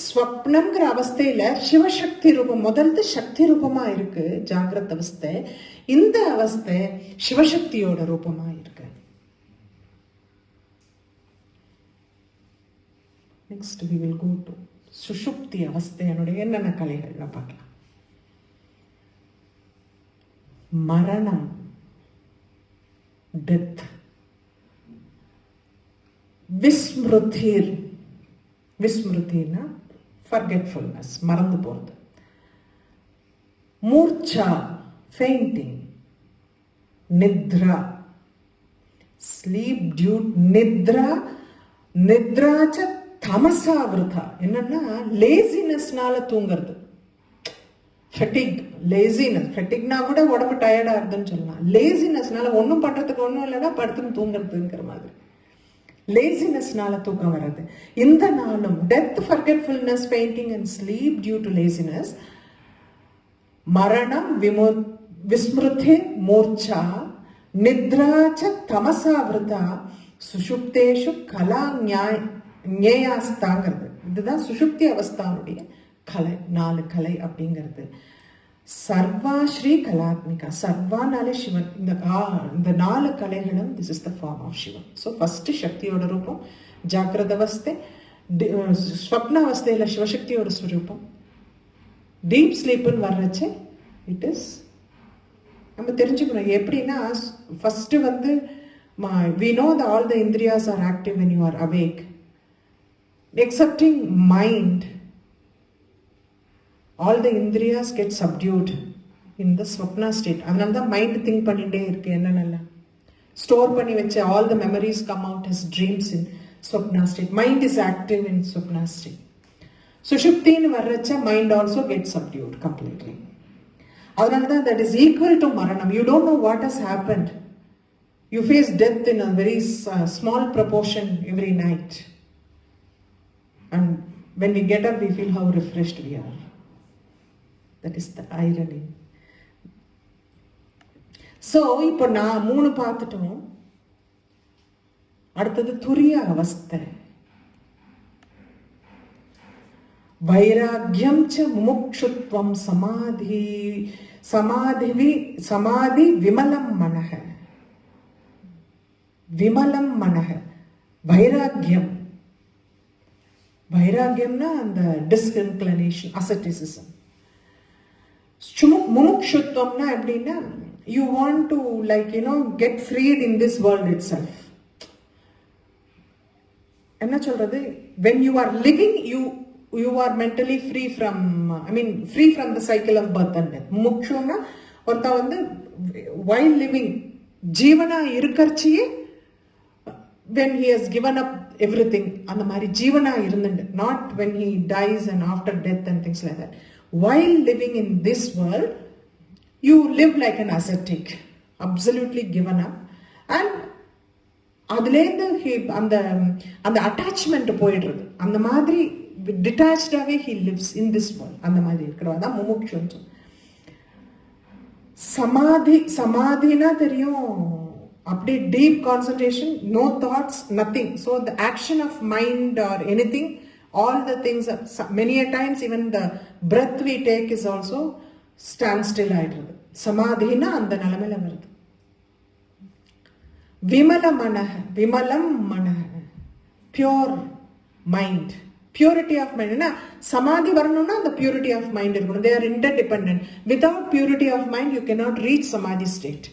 ஸ்வப்னம்ங்கிற அவஸ்தையில சிவசக்தி ரூபம், முதல்ல சக்தி ரூபமா இருக்கு ஜாகிரத் அவஸ்தை. இந்த அவஸ்தை சிவசக்தியோட ரூபமா இருக்கு. Next we will go to சுஷுப்தி அவஸ்தையினுடைய என்னென்ன கலைகள் பார்க்கலாம். மரணம், டெத். விஸ்மிருதிர், விஸ்மிருதினா ஃபர்கெட்ஃபுல்னஸ், மறந்து போறது. மூர்ச்சா, ஃபெயிண்டிங். நித்ரா, ஸ்லீப் டியூட். நித்ரா, நித்ராச்ச தமசா விருதா, என்னன்னா லேசினஸ்னால தூங்குறது. ஃபெட்டிக், லேசினஸ். ஃபெட்டிக்னா கூட உடம்பு டயர்டா இருக்குதுன்னு சொல்லலாம். லேசினஸ்னால ஒன்றும் பண்றதுக்கு ஒன்றும் இல்லைன்னா படுத்துன்னு தூங்குறதுங்கிற மாதிரி லேசினஸ்னால தூக்கம் வர்றது. இந்த நாளும் death, forgetfulness, fainting and sleep due to laziness. மரணம், விஸ்மிருதி, மூர்ச்சா, நித்ராச்ச தமசா விருதா, சுஷுப்தேஷு கலா ஞேயாஸ்தாங்கிறது. இதுதான் சுஷுப்தி அவஸ்தாவுடைய கலை, 4 கலை அப்படிங்கிறது. சர்வா ஸ்ரீ கலாத்மிகா, சர்வானாலே சிவன். இந்த 4 கலைகளும் this is the form of Sivan. So first சக்தியோட ரூபம் ஜாகிரத அவஸ்தை, ஸ்வப்ன அவஸ்தையில சிவசக்தியோட ஸ்வரூபம். டீப் ஸ்லீப்னு வர்றச்ச இட் இஸ் நம்ம தெரிஞ்சுக்கணும். எப்படின்னா first we know that all the indriyas are active when you are awake, excepting mind. All the indriyas get subdued in the swapna state. அதனால தான் மைண்ட் திங்க் பண்ணிட்டே இருக்கு. என்னென்ன ஸ்டோர் பண்ணி வச்ச all the memories come out as dreams in swapna state. Mind is active in swapna state. சுஷுப்தின்னு வர்றச்ச mind also gets subdued completely. அதனால தான் that is equal to maranam. You don't know what has happened. You face death in a very small proportion every night. And when we get up, we feel how refreshed we are. That is the irony. So, இப்போ நான் 3 பார்த்துட்டோம். அடுத்தது துரிய அவஸ்தை. வைராக்கியம் ச முமுக்ஷுத்வம் சமாதி விமலம் மனஹ. விமலம் மனஹ, வைராக்கியம். வைராக்கியம்னா அந்த டிஸ்இன்க்ளினேஷன், அசெட்டிசிசம். முமுக்ஷுத்வம்னா எப்படின்னா you want to get freed in this world itself. என்ன சொல்றது, when you are living you are mentally free from free from the cycle of birth and death. முமுக்ஷுனா ஒருத்த while living Jeevana இருக்கறச்சியே when he has given up everything, அந்த மாதிரி ஜீவனா இருந்துண்டு, not when he dies and after death and things like that. While living in this world, you live like an ascetic, absolutely given up, and அதுலேருந்து அந்த attachment போயிடுறது. அந்த மாதிரி டிட்டாச்சாவே he lives in this world. அந்த மாதிரி இருக்கிறவா தான் முமுக்ஷு. சமாதினா தெரியும், அப்படியே deep concentration, no thoughts, nothing. So the action of mind or anything, all the things, many a times even the breath we take is also stand still ஆயிடுறது. சமாதினா அந்த நிலைமையில வருது. விமலம் மனஹ, pure mind, purity of mind. என்ன சமாதி வரணும்னா அந்த பியூரிட்டி ஆஃப் மைண்ட் இருக்கணும். they are interdependent. without purity of mind you cannot reach samadhi state.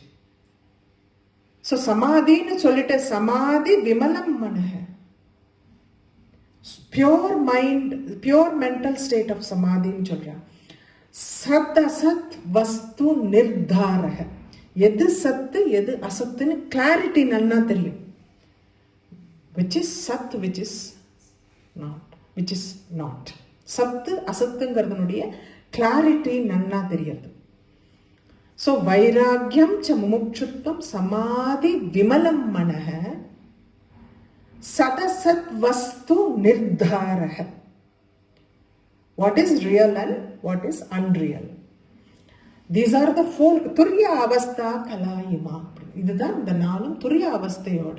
so samadhiன்னு சொல்லிட்டு சமாதி விமலம் மனஹ, pure mind, pure mental state of samadhi ன்னு சொல்றான். சத் அசத் வஸ்து நிர்தாரக. எது சத்து எது அசத்துன்னு கிளாரிட்டி நல்லா தெரியும். which is சத், which is not. சத்து அசத்துங்கிறதுனுடைய கிளாரிட்டி நன்னா தெரியுது. ஸோ வைராக்கியம் ச முமுட்சுத்வம் சமாதி விமலம் மனஹ சதசத் வஸ்து நிர்தாரக. What is real and what is unreal? These are the four. துரிய அவஸ்தா கலாயிமா. இதுதான் இந்த நாளும் துரிய அவஸ்தையோட.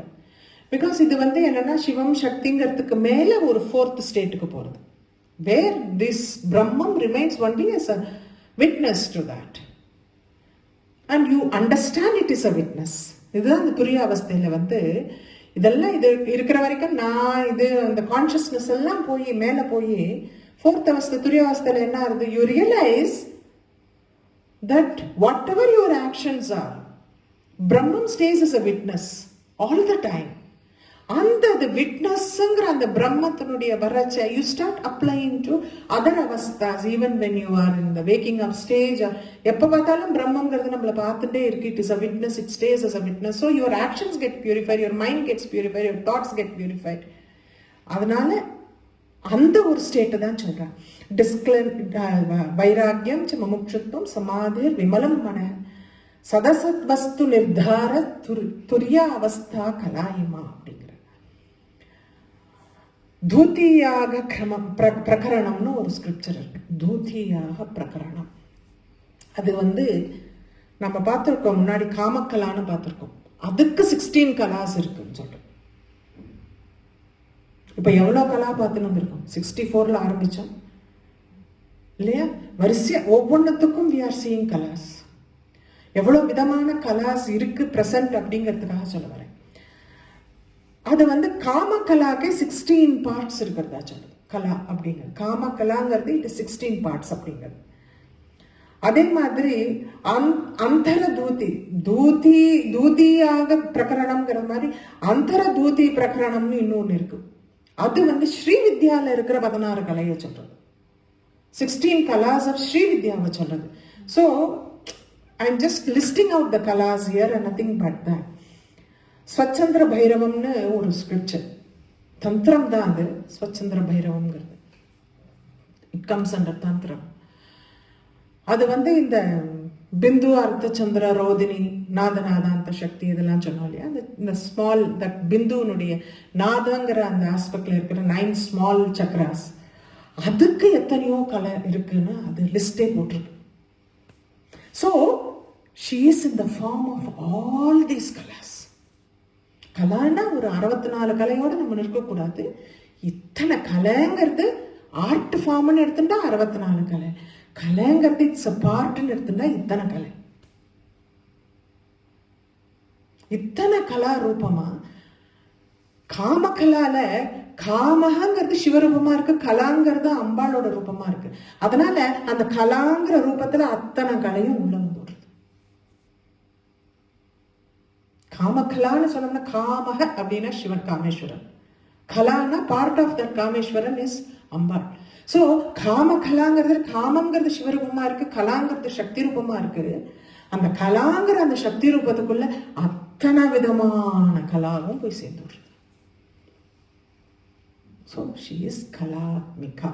பிகாஸ் இது என்னன்னா சிவம் சக்திங்கிறதுக்கு மேல ஒரு ஃபோர்த் ஸ்டேட்டுக்கு போறது. வேர் திஸ் பிரம்மம் remains only as a witness to that. And you understand it is a witness. இதுதான் இந்த துரிய அவஸ்தையில இதெல்லாம் இது இருக்கிற வரைக்கும் நான் இது அந்த கான்சியஸ்னஸ் எல்லாம் போய் மேல போய் ஃபோர்த் அவஸ்தை துரிய அவஸ்தையில என்ன ஆகுது? You realise that whatever your actions are, Brahman stays as a witness all the time. அந்த விட்னஸ்ங்கிற அந்த பிரம்மத்தினுடைய வரச்ச you start applying to other avasthas even when you are in the waking up stage. எப்ப பார்த்தாலும் பிரம்மங்கிறது நம்மள பார்த்துட்டே இருக்கு. It is a witness, it stays as a witness. So your actions get purified, your mind gets purified, your thoughts get purified. அதனால அந்த ஒரு ஸ்டேட்டை தான் சொல்றேன். வைராக்கியம் ச முமுட்சுத்வம் சமாதிர் விமலம் மன சதசத் வஸ்து நிர்தார துரிய அவஸ்தா கலாயிமா அப்படிங்கிற தூதியாக கிரமம் பிரகரணம்னு ஒரு ஸ்கிரிப்சர் இருக்கு. தூதியாக பிரகரணம் அது நம்ம பார்த்துருக்கோம். முன்னாடி காமக்கலான்னு பார்த்துருக்கோம். அதுக்கு 16 கலாஸ் இருக்குன்னு சொல்றோம். இப்ப எவ்வளவு கலா பார்த்துன்னு வந்திருக்கோம்? 64ல ஆரம்பிச்சோம் இல்லையா? வரிசையா ஒவ்வொன்றுத்துக்கும் we are seeing கலாஸ். எவ்வளவு விதமான கலாஸ் இருக்கு பிரசன்ட் அப்படிங்கிறதுக்காக சொல்ல வரேன். அது காமகலாக்கே 16 பார்ட்ஸ் இருக்கிறதா சொல்லுது. கலா அப்படிங்கிறது காமகலாங்கிறது இது 16 பார்ட்ஸ் அப்படிங்கிறது. அதே மாதிரி அந்தர தூதியாக பிரகரணம்ங்கிற மாதிரி அந்தர தூதி பிரகரணம்னு இன்னொன்னு இருக்கு. அது ஸ்ரீவித்யால இருக்கிற 16 கலையை சொல்றது. 16 கலாஸ் ஆஃப் ஸ்ரீவித்யாவை சொல்றது. So I am just listing out the kalas here and nothing but that. ஸ்வச்சந்திர பைரவம்னு ஒரு ஸ்கிரிப்சர் தந்திரம் தான் அது. ஸ்வச்சந்திர பைரவம்ங்கிறது இட் கம்ஸ் அண்டர் தந்திரம். அது இந்த பிந்து அர்த்த சந்திர ரோதினி நாதநாதாந்த சக்தி இதெல்லாம் சொன்னோம் இல்லையா? இந்த ஸ்மால் தட் பிந்துனுடைய நாதங்கிற அந்த ஆஸ்பெக்ட்ல இருக்கிற 9 ஸ்மால் சக்ராஸ், அதுக்கு எத்தனையோ கலை இருக்குன்னு அது லிஸ்டே போட்டிருக்கு. So she is in the form of all these kalas. கலான்னா ஒரு 64 கலையோட நம்ம நிற்கக்கூடாது. இத்தனை கலைங்கிறது ஆர்ட் ஃபார்ம்னு எடுத்துட்டா 64 கலை. கலைங்கிறது இட்ஸ் அ பார்ட்னு எடுத்துட்டா இத்தனை கலை. இத்தனை கலா ரூபமா காமகலால காமகங்கிறது சிவரூபமா இருக்கு, கலாங்கிறது அம்பாளோட ரூபமா இருக்கு. அதனால அந்த கலாங்கிற ரூபத்துல அத்தனை கலையும் உள்ள வந்துடுறது. காமகலான்னு சொன்னோம்னா காமக அப்படின்னா சிவன் காமேஸ்வரன், கலானா part of that Kameshwara is Ambal. So காமகலாங்கிறது காமங்கிறது சிவரூபமா இருக்கு, கலாங்கிறது சக்தி ரூபமா இருக்கு. அந்த கலாங்கிற அந்த சக்தி ரூபத்துக்குள்ள அத்தனை விதமான கலாவும் போய் சேர்ந்துடுறது. So she is Kalatmika.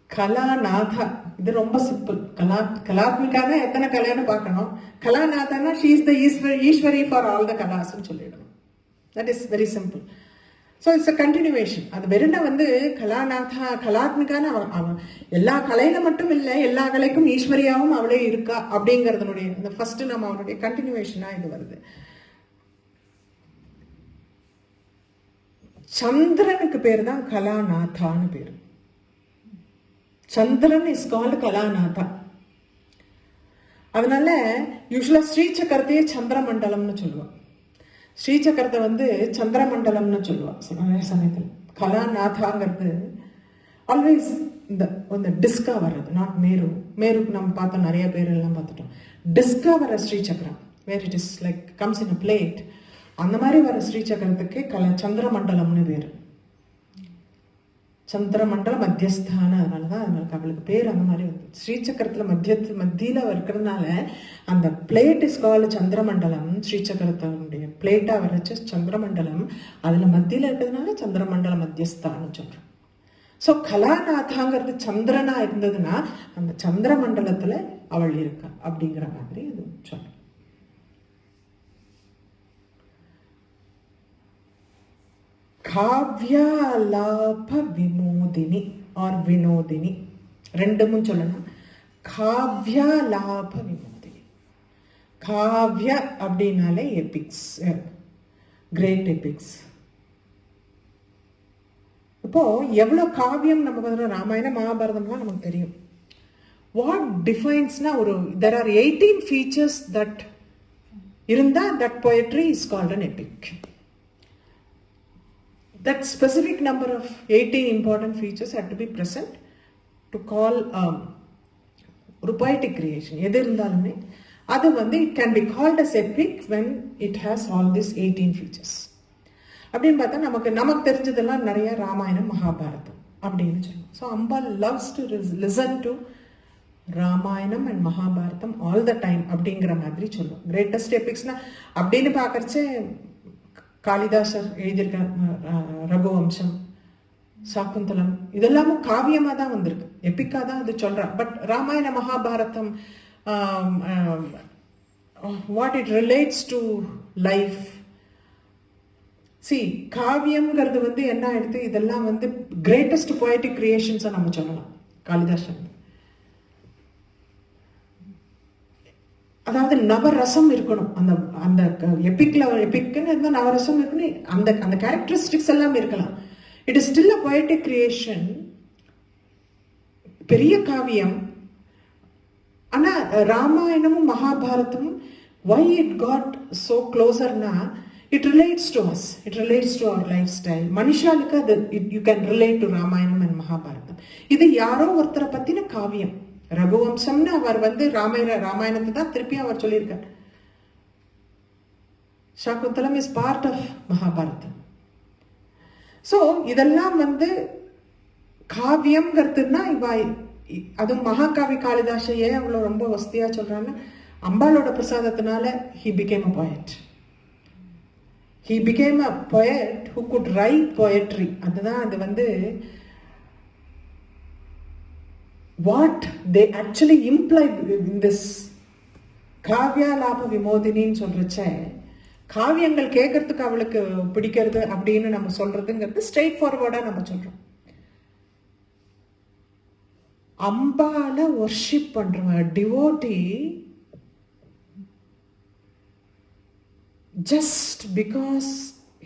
கலாநாதா இது ரொம்ப சிம்பிள். கலாத்மிகானா எத்தனை கலைன்னு பார்க்கணும். கலாநாதானா she is the Ishwari for all the கலாஸ்ன்னு சொல்லிடணும். That is very simple. So it's a continuation. அது வெறும் கலாநாதா கலாத்மிகான்னு அவன் எல்லா கலையில மட்டும் இல்லை, எல்லா கலைக்கும் ஈஸ்வரியாவும் அவளே இருக்கா அப்படிங்கிறதுனுடைய இந்த ஃபர்ஸ்ட் நம்ம அவனுடைய கண்டினியூவேஷனா இது வருது. சந்திரனுக்கு பேர் தான் கலாநாதான்னு பேரு. சந்திரன் இஸ் கால்டு கலாநாதா. அதனால யூஸ்வலா ஸ்ரீசக்கரத்தையே சந்திரமண்டலம்னு சொல்லுவான். ஸ்ரீசக்கரத்தை சந்திரமண்டலம்னு சொல்லுவான் நிறைய சமயத்தில். கலாநாதாங்கிறது ஆல்வேஸ் இந்த டிஸ்கா வர்றது, நாட் மேரு. மேருக்கு நம்ம பார்த்தோம், நிறைய பேர் எல்லாம் பார்த்துட்டோம். டிஸ்கா வர Srichakram where it is like comes in a plate, அந்த மாதிரி வர ஸ்ரீசக்கரத்துக்கு சந்திரமண்டலம்னு பேரு. சந்திரமண்டல மத்தியஸ்தான, அதனால தான் அதனால அவளுக்கு பேர் அந்த மாதிரி வந்து ஸ்ரீசக்கரத்தில் மத்தியில் இருக்கிறதுனால அந்த பிளேட் இஸ் கால்டு சந்திரமண்டலம். ஸ்ரீசக்கரத்தினுடைய பிளேட்டாக வரைச்ச சந்திரமண்டலம், அதில் மத்தியில் இருக்கிறதுனால சந்திரமண்டல மத்தியஸ்தான்னு சொல்கிறோம். ஸோ கலாநாதாங்கிறது சந்திரனா இருந்ததுன்னா அந்த சந்திரமண்டலத்தில் அவள் இருக்கா அப்படிங்கிற மாதிரி அது சொல்றோம். காவ்யாலாப விமோதினி ஆர் வினோதினி ரெண்டுமும் சொல்லணும். காவ்யாலாப விமோதினி. காவ்ய அப்படின்னாலே எபிக்ஸ், கிரேட் எபிக்ஸ். இப்போ எவ்வளோ காவியம் நம்ம பார்க்குறோம், ராமாயணம் மகாபாரதம்லாம் நமக்கு தெரியும். வாட் டிஃபைன்ஸ்னா ஒரு there are 18 features that இருந்தால் that poetry is called an epic. That specific number of 18 important features have to be present to call ஒரு poetic creation. எது இருந்தாலுமே அது வந்து it can be called as epic when it has all these 18 features. அப்படின்னு பார்த்தா நமக்கு தெரிஞ்சதெல்லாம் நிறைய ராமாயணம் மகாபாரதம் அப்படின்னு சொல்லுவோம். So Ambal loves to listen to Ramayanam and Mahabharatam all the time அப்படிங்கிற மாதிரி சொல்லுவோம். கிரேட்டஸ்ட் எபிக்ஸ்னா அப்படின்னு பார்க்கறச்சே காளிதாசர் எழுதியிருக்க ரகுவம்சம், சாக்குந்தலம் இதெல்லாமும் காவியமாக தான் வந்திருக்கு, எப்பிக்காக தான் அது சொல்கிறா. But Ramayana Mahabharatam what it relates to life. காவியம்ங்கிறது வந்து என்ன ஆயிடுது, இதெல்லாம் வந்து கிரேட்டஸ்ட் பொயட்டிக் கிரியேஷன்ஸை நம்ம சொல்லலாம். காளிதாசன் அதாவது நவரசம் இருக்கணும் அந்த அந்த எப்பிக்குன்னு இருந்தால் நவரசம் இருக்கணும். அந்த கேரக்டரிஸ்டிக்ஸ் எல்லாம் இருக்கலாம். It is still a poetic creation, பெரிய காவியம். ஆனால் ராமாயணமும் மகாபாரதமும் why it got so closerனா it relates to us, it relates to our lifestyle. மனுஷாளுக்கு அது you can relate to Ramayanam and Mahabharatam. இது யாரோ ஒருத்தரை பற்றின காவியம். ரகுவம்சம்னு அவர் வந்து ராமாயணத்தை தான் திருப்பி அவர் சொல்லியிருக்கார். Shakuntalam is part of Mahabharatam. So இதெல்லாம் வந்து காவியம்ங்கிறதுனா அதுவும் மகாகாவி காளிதாசையே அவ்வளோ ரொம்ப வசதியா சொல்றாங்க. அம்பாளோட பிரசாதத்தினால he became a poet. He became a poet who could write poetry. அதுதான் அது வந்து what they actually implied in this காவ்யாலாப விமோதினின்னு சொல்றச்ச, காவியங்கள் கேட்கறதுக்கு அவளுக்கு பிடிக்கிறது அப்படின்னு நம்ம சொல்றதுங்கிறது ஸ்ட்ரெயிட் ஃபார்வர்டா நம்ம சொல்றோம். அம்பால வர்ஷிப் பண்றவன் devotee just because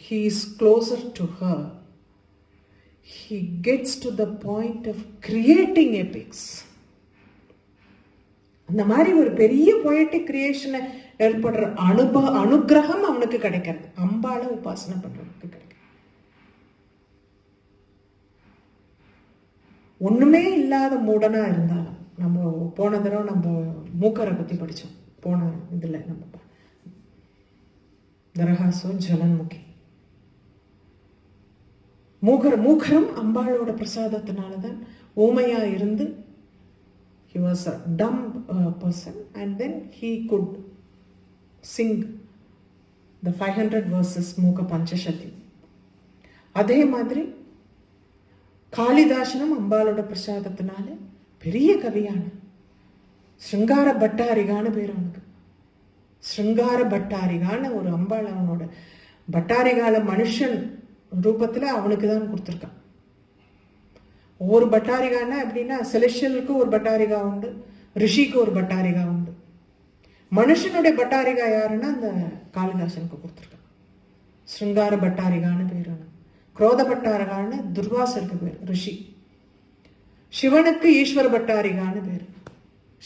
he is closer to her, he gets to the point of creating epics. அந்த மாதிரி ஒரு பெரிய பொயட்டிக் கிரியேஷனை ஏற்படுற அனுகிரகம் அவனுக்கு கிடைக்கிறது, அம்பாள உபாசனை பண்றவனுக்கு கிடைக்கிறது. ஒண்ணுமே இல்லாத மூடனா இருந்தாலும், நம்ம போன தடவை நம்ம மூக்கரை பத்தி படிச்சோம், போன இதுல நம்ம நரகாசோ ஜலன்முகி. மூக்கரும் அம்பாளோட பிரசாதத்தினாலதான் ஊமையா இருந்து he was a dumb person and then he could sing the 500 verses மூக்க பஞ்சசதி. அதே மாதிரி காளிதாசனும் அம்பாளோட பிரசாதத்தினால பெரிய கவியான ஸ்ருங்கார பட்டாரிகான்னு பேர் அவனுக்கு. ஸ்ருங்கார பட்டாரிகான ஒரு அம்பாள் அவனோட பட்டாரிகால மனுஷன் ரூபத்துல அவனுக்கு தான் கொடுத்துருக்கான். ஒவ்வொரு பட்டாரிகானா எப்படின்னா, செலெஷியலுக்கு ஒரு பட்டாரிகா உண்டு, ரிஷிக்கு ஒரு பட்டாரிகா உண்டு. மனுஷனுடைய பட்டாரிகா யாருன்னா அந்த காளிதாசனுக்கு கொடுத்துருக்கான். ஸ்ருங்கார பட்டாரிகான்னு பேர். குரோத பட்டாரிகான்னு துர்வாசருக்கு பேர், ரிஷி. சிவனுக்கு ஈஸ்வர பட்டாரிகான்னு பேர்.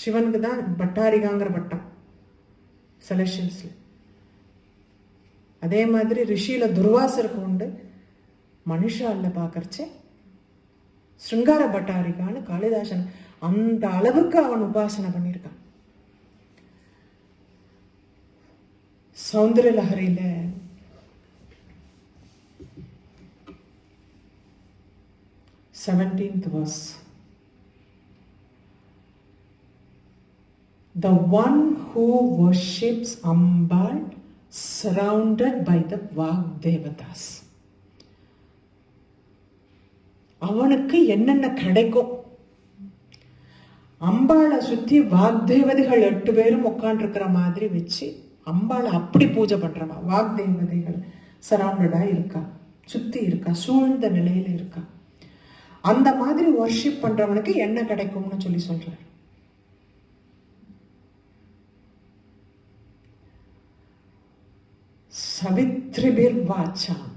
சிவனுக்கு தான் பட்டாரிகாங்கிற பட்டம் செலெஷியல்ஸ்ல. அதே மாதிரி ரிஷியில துர்வாசருக்கு உண்டு. மனுஷால பார்க்கறச்சே ஸ்ருங்கார பட்டாரிகான்னு காளிதாசன் அந்த அளவுக்கு அவன் உபாசனை பண்ணியிருக்கான். Soundarya லஹரியில 17th verse. The one who worships Ambal surrounded by the Vagdevatas. அவனுக்கு என்னென்ன கிடைக்கும்? அம்பாளை சுத்தி வாக்தேவதைகள் 8 பேரும் உட்காண்டிருக்கிற மாதிரி வச்சு அம்பாளை அப்படி பூஜை பண்றவா. வாக்தேவதைகள் சரவுண்டடா இருக்கா, சுத்தி இருக்கா, சூழ்ந்த நிலையில இருக்கா. அந்த மாதிரி வர்ஷிப் பண்றவனுக்கு என்ன கிடைக்கும்னு சொல்லி சொல்றாரு. சவித்ரிபிர் வாச்சாம்.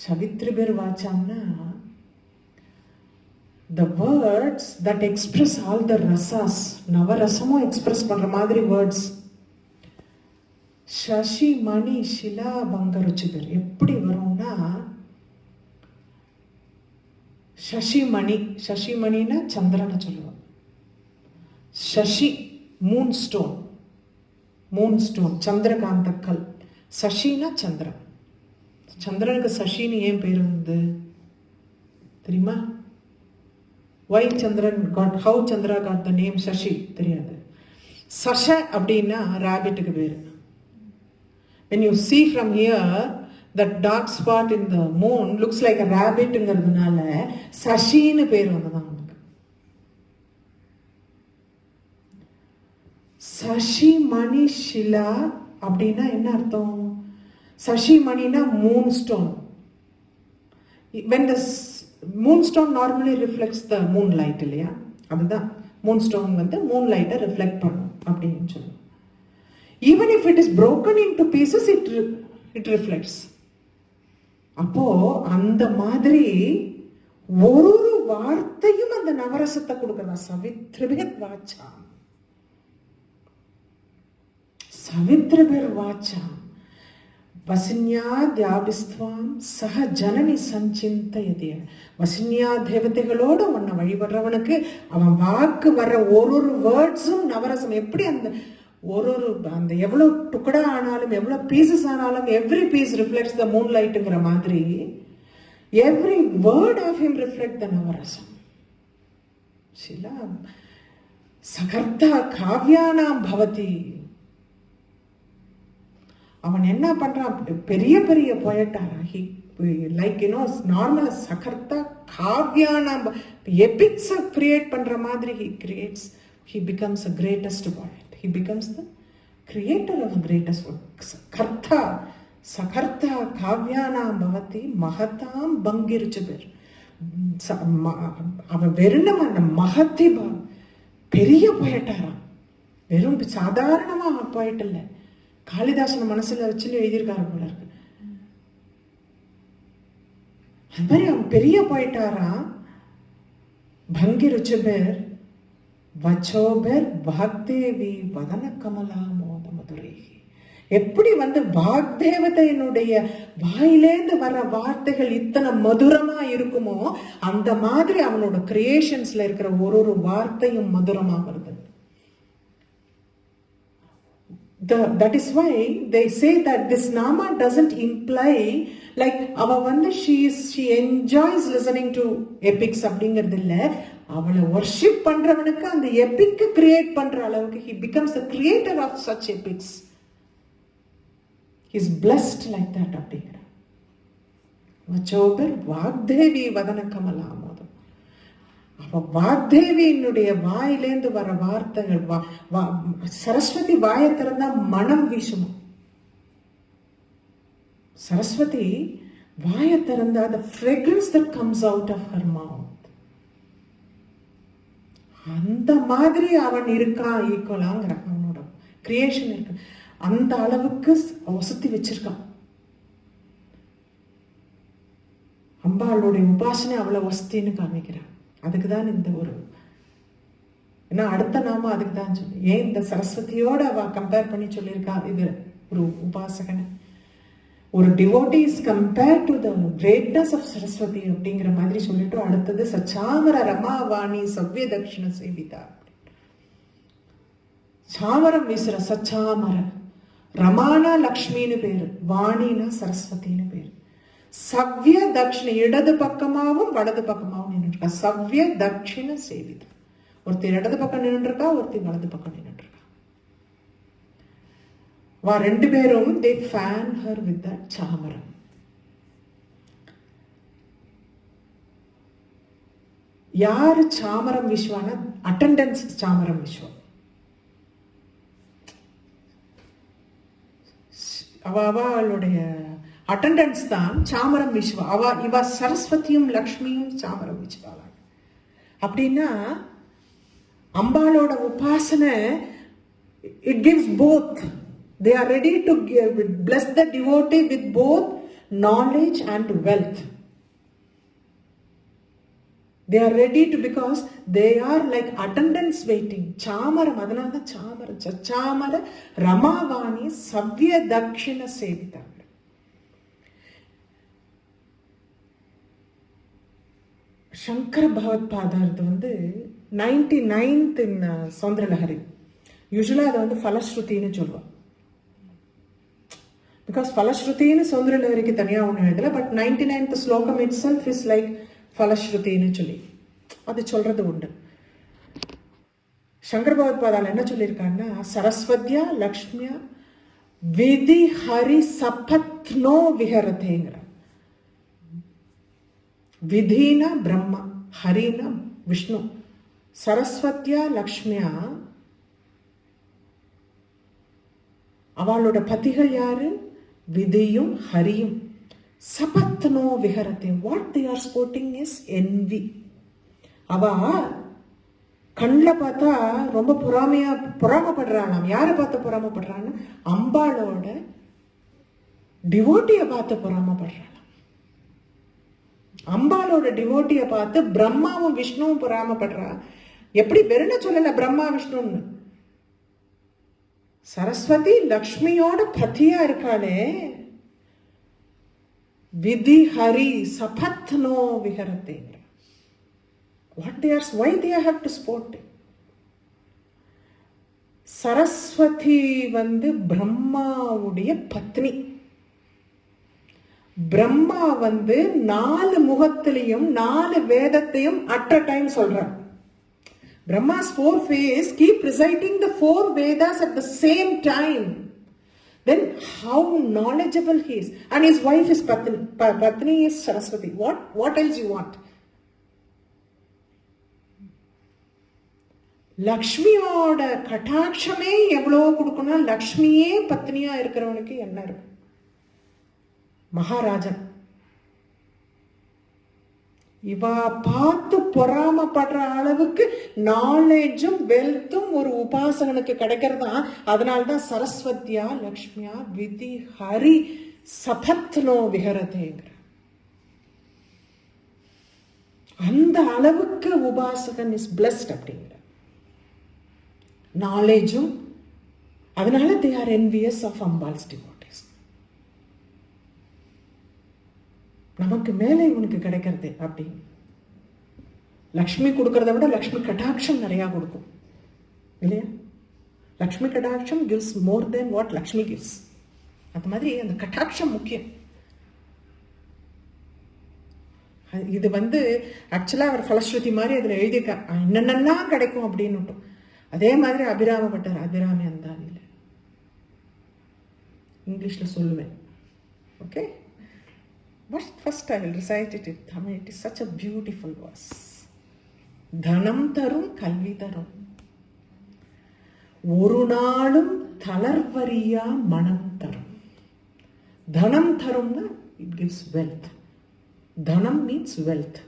சவித்ரிபிர் வாச்சாம்னா the words that express all the rasas, நவரசமும் எக்ஸ்பிரஸ் பண்ற மாதிரி வேர்ட்ஸ். சசி மணி ஷிலா பங்கருச்சிபர் எப்படி வரும்னா, சசிமணி, சசிமணினா சந்திரனை சொல்லுவோம். சசி மூன் ஸ்டோன், மூன் ஸ்டோன் சந்திரகாந்த கல். சசினா சந்திரன். சந்திரனுக்கு சசின்னு ஏன் பேர் வந்து தெரியுமா? Why Chandran got, how Chandra got the name Shashi தெரியாது. சஷ அப்படின்னா ராபிட்டுக்கு பேரு. When you see from here, that dark spot in the moon looks like a rabbitங்கிறதுனால சஷின்னு பேர் வந்ததான் அவனுக்கு. சசி மணி ஷிலா அப்படின்னா என்ன அர்த்தம்? சசி மணினா moon stone. When the moonstone normally reflects the moonlight இல்லையா? அதுதான் moonstone வந்து moonlight reflect பண்ணும் அப்படின்னு சொல்லுவோம். Even if it is broken into pieces, it reflects. அப்போ அந்த மாதிரி ஒரு வார்த்தையும் அந்த நவரசத்தை கொடுக்கிறதா. சவித்ரிபிர் வாச்சா, சவித்ரிபிர் வாச்சா வசின்யா தியாபிஸ்துவாம் சக ஜனனி சஞ்சிந்தயதிய. வசின்யா தேவதைகளோடு உன்னை வழிபடுறவனுக்கு அவன் வாக்கு வர்ற ஒரு வேர்ட்ஸும் நவரசம். எப்படி அந்த ஒரு அந்த எவ்வளவு டுக்கடா ஆனாலும் எவ்வளவு பீசஸ் ஆனாலும் every piece reflects the moon லைட்டுங்கிற மாதிரி every word of him reflect the navarasam. சில சகர்த்தா காவ்யானாம் பவதி. அவன் என்ன பண்றான்? பெரிய பெரிய போயட்டாரா. லைக் யூனோ நார்மலா சகர்த்தா காவ்யானாம் எபிக்ஸ் கிரியேட் பண்ற மாதிரி he creates. He becomes the greatest poet. He becomes the creator of the greatest work. Kartha sakartha kavyana bhavati mahatam bangirchibir. அவன் வெறும் அந்த மகத்தி பெரிய போயிட்டாரா. வெறும் சாதாரணமா போயிட்டு இல்லை. காளிதாசன் மனசுல வச்சுன்னு எழுதியிருக்காரு போல இருக்கு. அது மாதிரி அவன் பெரிய போயிட்டாரா. பங்கிருச்சபேர் வச்சோபேர் வாக்தேவி வதன கமலா மோத மதுரை. எப்படி வந்து வாக்தேவதையினுடைய வாயிலேந்து வர வார்த்தைகள் இத்தனை மதுரமா இருக்குமோ அந்த மாதிரி அவனோட கிரியேஷன்ஸ்ல இருக்கிற ஒரு வார்த்தையும் மதுரமா வருது. That is why they say that this nama doesn't imply like அவ வந்து she enjoys listening to epics அப்படிங்கிறது இல்ல. அவளை வர்ஷிப் பண்றவனுக்கு அந்த எபிக் கிரியேட் பண்ற அளவுக்கு he becomes the creator of such epics. He is blessed like that அப்படிங்கிற. வச்சோபர் வாக்தேவி வதன கமலா மோதம். அப்ப வாக்தேவியினுடைய வாயிலேந்து வர வார்த்தைகள் சரஸ்வதி வாயை திறந்தா மனம் வீசும். சரஸ்வதி வாயை திறந்தா the fragrance that comes out of her mouth. அந்த மாதிரி அவன் இருக்கான். ஈக்குவலாங்கிற அவனோட கிரியேஷன் இருக்கு. அந்த அளவுக்கு வசதி வச்சிருக்கான். அம்பாளுடைய உபாசனை அவ்வளவு வசதின்னு காமிக்கிறான். அதுக்குதான் இந்த ஒரு ஏன்னா அடுத்த நாம அதுக்கு தான் சொல்லி ஏன் இந்த சரஸ்வதியோட அவ கம்பேர் பண்ணி சொல்லியிருக்கா. இது ஒரு உபாசகனை ஒரு devotee is compared to the greatness of Saraswati அப்படிங்கிற மாதிரி சொல்லிட்டு அடுத்தது சச்சாமர ரமாவாணி சவ்ய தட்சிண சேவிதா. சாமரம் வீசுற சச்சாமர. ரமானா லக்ஷ்மின்னு பேரு, வாணினா சரஸ்வதினு பேரு. சவ்ய தட்சிண, இடது பக்கமாவும் வலது பக்கமாவும் நின்று இருக்கா. சவ்ய தட்சிண சேவிதா. ஒருத்தர் இடது பக்கம் நின்று இருக்கா, ஒருத்தர் வலது பக்கம் நின்று இருக்கா. வா ரெண்டு பேரும் they fan her with that சாமரம். யாரு சாமரம் விஸ்வானா? அட்டெண்டன்ஸ் சாமரம் விஸ்வம். அவளுடைய அட்டெண்டன்ஸ் தான் சாமரம் விஸ்வா. இவ சரஸ்வதியும் லக்ஷ்மியும் சாமரம் விஸ்வாளா. அப்படின்னா அம்பாளோட உபாசனை it gives both. They are ready to bless the devotee with both knowledge and wealth. They are ready to, because they are like attendants waiting. சாமரம், அதனால தான் சாமரம். சச்சாமர ரமாவாணி சவ்ய தட்சிண சேவிதா. Sankara Bhagavatpada 99th in Soundarya Lahari. யூஸ்வலாக அதை ஃபலஸ்ருதின்னு சொல்லுவாள். பிகாஸ் ஃபலஸ்ருதின்னு சௌந்தரலஹரிக்கு தனியாக ஒன்று எழுதலை. பட் 99th ஸ்லோகம் இட் செல்ஃப் இஸ் லைக் ஃபலஸ்ருதின்னு சொல்லி அது சொல்றது உண்டு. சங்கர பகவத்பாதால் என்ன சொல்லியிருக்காருன்னா, சரஸ்வத்யா லக்ஷ்மியா விதி ஹரி சபத்னோ விஹரதேங்கிற. விதினா பிரம்மா, ஹரினா விஷ்ணு. சரஸ்வத்யா லக்ஷ்மியா அவளோட பதிகள் யாரு? விதியும் ஹரியும். சபத்னோ விஹரதே. What they are sporting is envy. அவ கண்ணில் பார்த்தா ரொம்ப பொறாமப்படுறாளாம். யாரை பார்த்து பொறாமப்படுறான்னு? அம்பாளோட டிவோட்டியை பார்த்து பொறாமப்படுறாளாம். அம்பாளோட டிவோட்டியை பார்த்து பிரம்மாவும் விஷ்ணுவும் பொறாமப்படுறா. எப்படி வெறுன சொல்லல பிரம்மா விஷ்ணுன்னு. சரஸ்வதி லக்ஷ்மியோட பத்தியா இருக்காளே. விதி Hari சபத்னோ விஹரதே. What they are, why they have to sport? Saraswati பிரம்மாவுடைய பத்னி. பிரம்மா 4 முகத்திலையும் 4 வேதத்தையும் அட் அ டைம் சொல்றார். Brahma's 4 face keep reciting the 4 Vedas at the same time. Then how knowledgeable he is. And his wife is Patni. Patni is Saraswati. What else you want? லக்ஷ்மியோட கட்டாட்சமே எவ்வளோ கொடுக்கணும். லக்ஷ்மியே பத்னியா இருக்கிறவனுக்கு என்ன இருக்கும்? மகாராஜன். இவ பார்த்து பொறாமப்படுற அளவுக்கு நாலேஜும் வெல்த்தும் ஒரு உபாசகனுக்கு கிடைக்கிறதா. அதனால்தான் சரஸ்வத்யா லக்ஷ்மியா விதி ஹரி சபத்னோ விஹரதேங்கிற. அந்த அளவுக்கு உபாசகன் இஸ் பிளஸ்ட் அப்படிங்கிற நாலேஜும். அதனால they are envious of Ambal's devotees. நமக்கு மேலே இவனுக்கு கிடைக்கிறது அப்படி. லக்ஷ்மி கொடுக்கறத விட லக்ஷ்மி கடாட்சம் நிறைய கொடுக்கும் இல்லையா? லக்ஷ்மி கடாட்சம் gives more than what Lakshmi gives. அந்த மாதிரி அந்த கடாட்சம் முக்கியம். இது ஆக்சுவலா அவர் ஃபலஸ்ருதி மாதிரி அதுல எழுதியிருக்க என்னென்னலாம் கிடைக்கும் அப்படின்னு. அதே மாதிரி அபிராமப்பட்டார். அபிராமி அந்தாதி இங்கிலீஷ்ல சொல்லுவேன். Okay, but first I will recite it in Tamil. It is such a beautiful verse. தனம் தரும் கல்வி தரும், ஒரு நாளும் தளர்வரியா மனம் தரும். தனம் தரும்னா இட் கிவ்ஸ் வெல்த். தனம் மீன்ஸ் வெல்த்.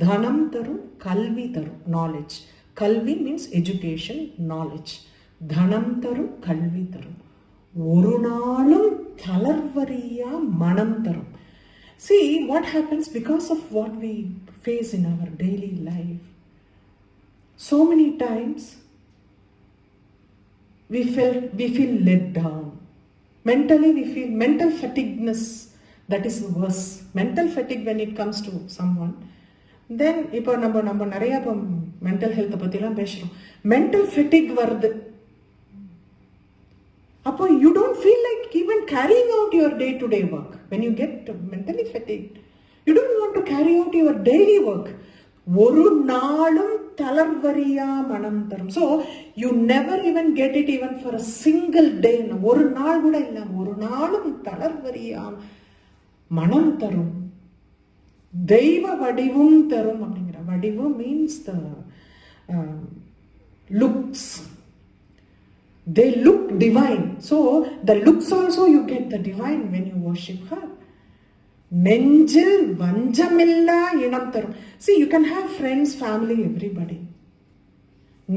தனம் தரும் கல்வி தரும் நாலேஜ். கல்வி மீன்ஸ் எஜுகேஷன், நாலேஜ். தனம் தரும் கல்வி தரும், ஒரு நாளும் தளர்வரியா மனம் தரும். See what happens because of what we face in our daily life. So many times we feel let down. Mentally we feel mental fatigueness. That is worse. Mental fatigue when it comes to someone. Then இப்போ நம்ம நிறைய இப்போ mental ஹெல்த்தை பற்றிலாம் பேசுகிறோம். Mental ஃபெட்டிக் வருது. அப்போ you don't feel like even carrying out your day-to-day work. When you get mentally fatigued, you don't want to carry out your daily work. ஒரு நாளும் தளர்வரியா மனம் தரும். So you never even get it even for a single day. ஒரு நாள் கூட இல்லாம ஒரு நாளும் தளர்வரியா மனம் தரும், தெய்வ வடிவும் தரும் அப்படிங்கிற. வடிவு means the looks. They look divine. So the looks also you get the divine when you worship her. நெஞ்சில் வஞ்சமில்லா இனம் தரும். See, you can have friends, family, everybody.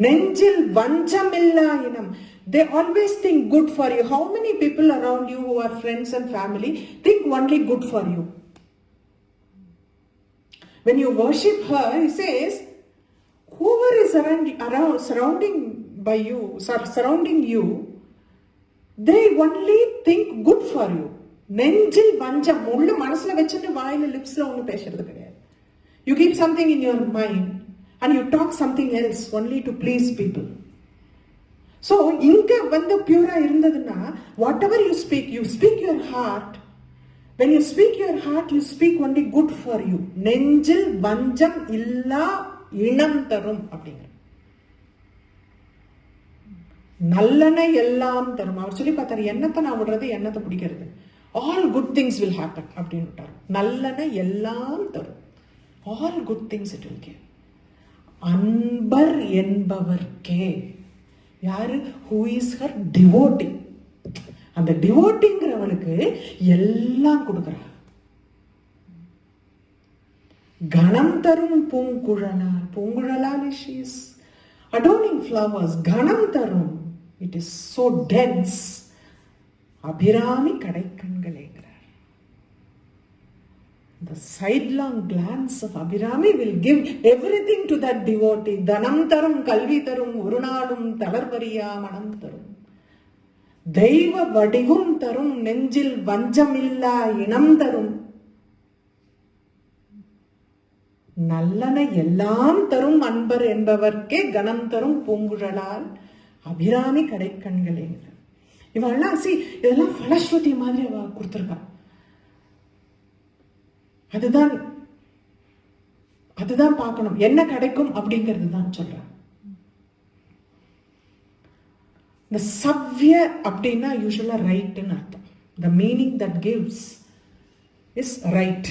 நெஞ்சில் வஞ்சமில்லா இனம். They always think good for you. How many people around you who are friends and family think only good for you? When you worship her, he says, whoever is surrounding you, they only think good for you. நெஞ்சில் வஞ்சம் உள்ள மனசுல வச்சுட்டு வாயில லிப்ஸ்ல ஒண்ணு பேசுறது கிடையாது. You keep something in your mind and you talk something else only to please people. So இங்க வந்து பியூரா இருந்ததுன்னா whatever you speak your heart. When you speak your heart, you speak only good for you. நெஞ்சில் வஞ்சம் இல்லா இனம் தரும் அப்படிங்கிற. நல்லனை எல்லாம் தரும். அவர் சொல்லி பார்த்தாரு, எண்ணத்தை நான் விடுறது, எண்ணத்தை பிடிக்கிறது. All good things will happen அப்படின்னு விட்டார். நல்லனை எல்லாம் தரும். All good things it will give. அன்பர் என்பவர்க்கே. யாரு? Who is her devotee. அந்த டிவோட்டிங்கிறவளுக்கு எல்லாம் கொடுக்குறார். கணம் தரும் பூங்குழலால். பூங்குழலால் she is adorning flowers. கணம் தரும். It is so dense. Abirami கடைக்கண்களேங்கிறார். The sidelong glance of Abhirami will give everything to that devotee. தனம் தரும், கல்வி தரும், ஒரு நாளும் தளர்வரியா மனம் தரும், தெய்வ வடிவும் தரும், நெஞ்சில் வஞ்சமில்லா இனம் தரும், நல்லன எல்லாம் தரும் அன்பர் என்பவர்க்கே கணம் தரும் பூங்குழலால் அபிராமி கடைக்கண்களே. இவெல்லாம் இதெல்லாம் பலஸ்ருதி மாதிரி அவ கொடுத்திருக்கா. அதுதான் பார்க்கணும். என்ன கிடைக்கும் அப்படிங்கிறது தான் சொல்றேன். இந்த சவ்ய அப்படின்னா யூசுவலா ரைட்னு அர்த்தம். The meaning that gives is right.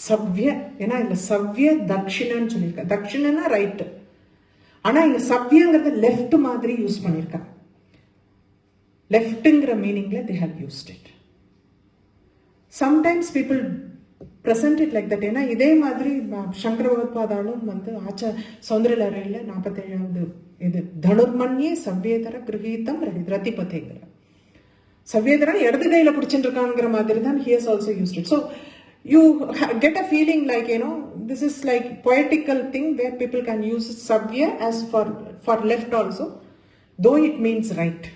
சவ்ய, ஏன்னா இல்ல சவ்ய தட்சிணன்னு சொல்லியிருக்க. தட்சிணன்னா ரைட். ஆனா இங்க சவ்யங்கிறத லெஃப்ட் மாதிரி யூஸ் பண்ணியிருக்க. லெஃப்ட்ங்கிற மீனிங்ல they have used it. Sometimes people present it like that. ஏன்னா இதே மாதிரி சங்கர பகவத்பாதாலும் வந்து சௌந்தரலஹரியில 47வது இது தனுர்மன்யே சவ்யேதர கிரகீதம் ரதிபதேங்கிற. சவ்யேதரன் இடது கையில பிடிச்சிட்டு இருக்காங்கிற மாதிரி தான் he has also used it. So you get a feeling like, this is like poetical thing where people can use savya as for left also, though it means right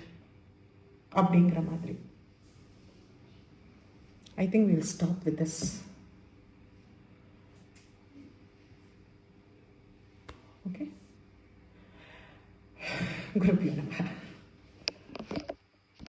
அப்படிங்கிற மாதிரி. I think we'll stop with this. Okay. Gurubhyo Namaha.